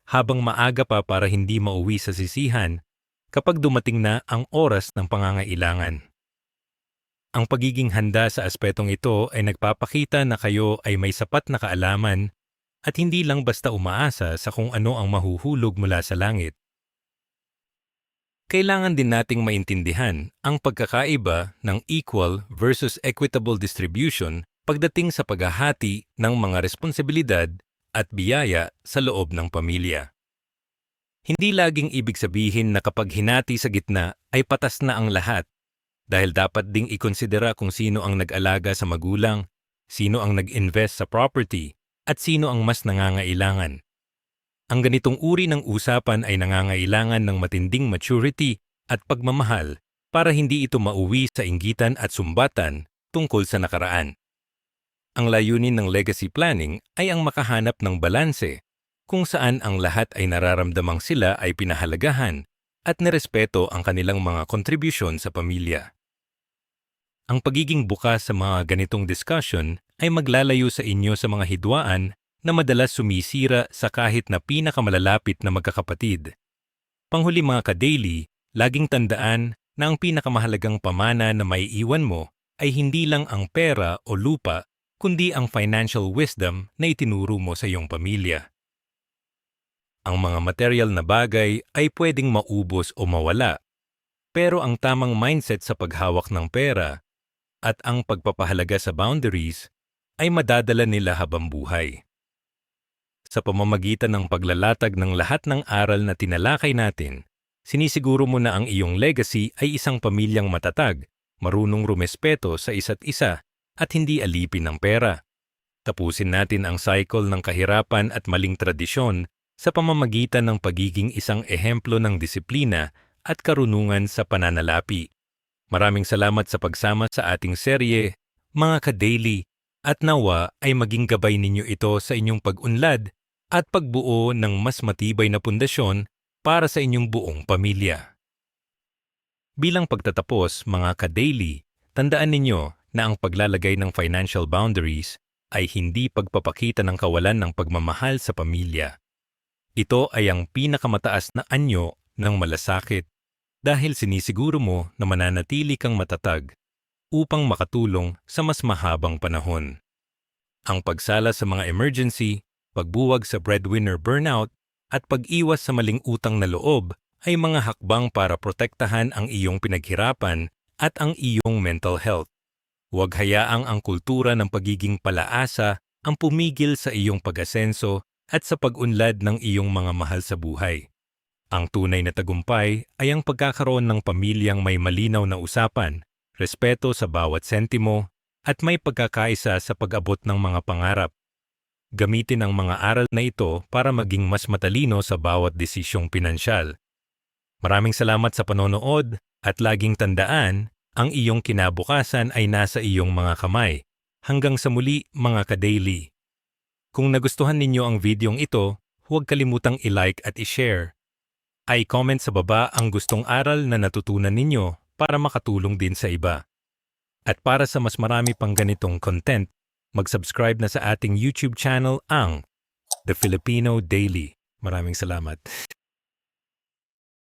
habang maaga pa para hindi mauwi sa sisihan kapag dumating na ang oras ng pangangailangan. Ang pagiging handa sa aspetong ito ay nagpapakita na kayo ay may sapat na kaalaman at hindi lang basta umaasa sa kung ano ang mahuhulog mula sa langit. Kailangan din nating maintindihan ang pagkakaiba ng equal versus equitable distribution pagdating sa paghahati ng mga responsibilidad at biyaya sa loob ng pamilya. Hindi laging ibig sabihin na kapag hinati sa gitna ay patas na ang lahat, dahil dapat ding ikonsidera kung sino ang nag-alaga sa magulang, sino ang nag-invest sa property, at sino ang mas nangangailangan. Ang ganitong uri ng usapan ay nangangailangan ng matinding maturity at pagmamahal para hindi ito mauwi sa inggitan at sumbatan tungkol sa nakaraan. Ang layunin ng legacy planning ay ang makahanap ng balanse kung saan ang lahat ay nararamdamang sila ay pinahalagahan at nirespeto ang kanilang mga kontribusyon sa pamilya. Ang pagiging bukas sa mga ganitong discussion ay maglalayo sa inyo sa mga hidwaan na madalas sumisira sa kahit na pinakamalalapit na magkakapatid. Panghuli mga ka-daily, laging tandaan na ang pinakamahalagang pamana na maiiwan mo ay hindi lang ang pera o lupa, kundi ang financial wisdom na itinuro mo sa iyong pamilya. Ang mga material na bagay ay pwedeng maubos o mawala, pero ang tamang mindset sa paghawak ng pera at ang pagpapahalaga sa boundaries ay madadala nila habang buhay. Sa pamamagitan ng paglalatag ng lahat ng aral na tinalakay natin, sinisiguro mo na ang iyong legacy ay isang pamilyang matatag, marunong rumespeto sa isa't isa at hindi alipin ng pera. Tapusin natin ang cycle ng kahirapan at maling tradisyon sa pamamagitan ng pagiging isang ehemplo ng disiplina at karunungan sa pananalapi. Maraming salamat sa pagsama sa ating serye, mga ka-daily, at nawa ay maging gabay ninyo ito sa inyong pag-unlad at pagbuo ng mas matibay na pundasyon para sa inyong buong pamilya. Bilang pagtatapos, mga ka-daily, tandaan ninyo na ang paglalagay ng financial boundaries ay hindi pagpapakita ng kawalan ng pagmamahal sa pamilya. Ito ay ang pinakamataas na anyo ng malasakit dahil sinisiguro mo na mananatili kang matatag upang makatulong sa mas mahabang panahon. Ang pagsala sa mga emergency, pagbuwag sa breadwinner burnout, at pag-iwas sa maling utang na loob ay mga hakbang para protektahan ang iyong pinaghirapan at ang iyong mental health. Huwag hayaang ang kultura ng pagiging palaasa ang pumigil sa iyong pag-asenso at sa pag-unlad ng iyong mga mahal sa buhay. Ang tunay na tagumpay ay ang pagkakaroon ng pamilyang may malinaw na usapan, respeto sa bawat sentimo, at may pagkakaisa sa pag-abot ng mga pangarap. Gamitin ang mga aral na ito para maging mas matalino sa bawat desisyong pinansyal. Maraming salamat sa panonood at laging tandaan, ang iyong kinabukasan ay nasa iyong mga kamay. Hanggang sa muli, mga ka-daily. Kung nagustuhan ninyo ang videong ito, huwag kalimutang i-like at i-share. I-comment sa baba ang gustong aral na natutunan ninyo para makatulong din sa iba. At para sa mas marami pang ganitong content, mag-subscribe na sa ating YouTube channel ang The Filipino Daily. Maraming salamat.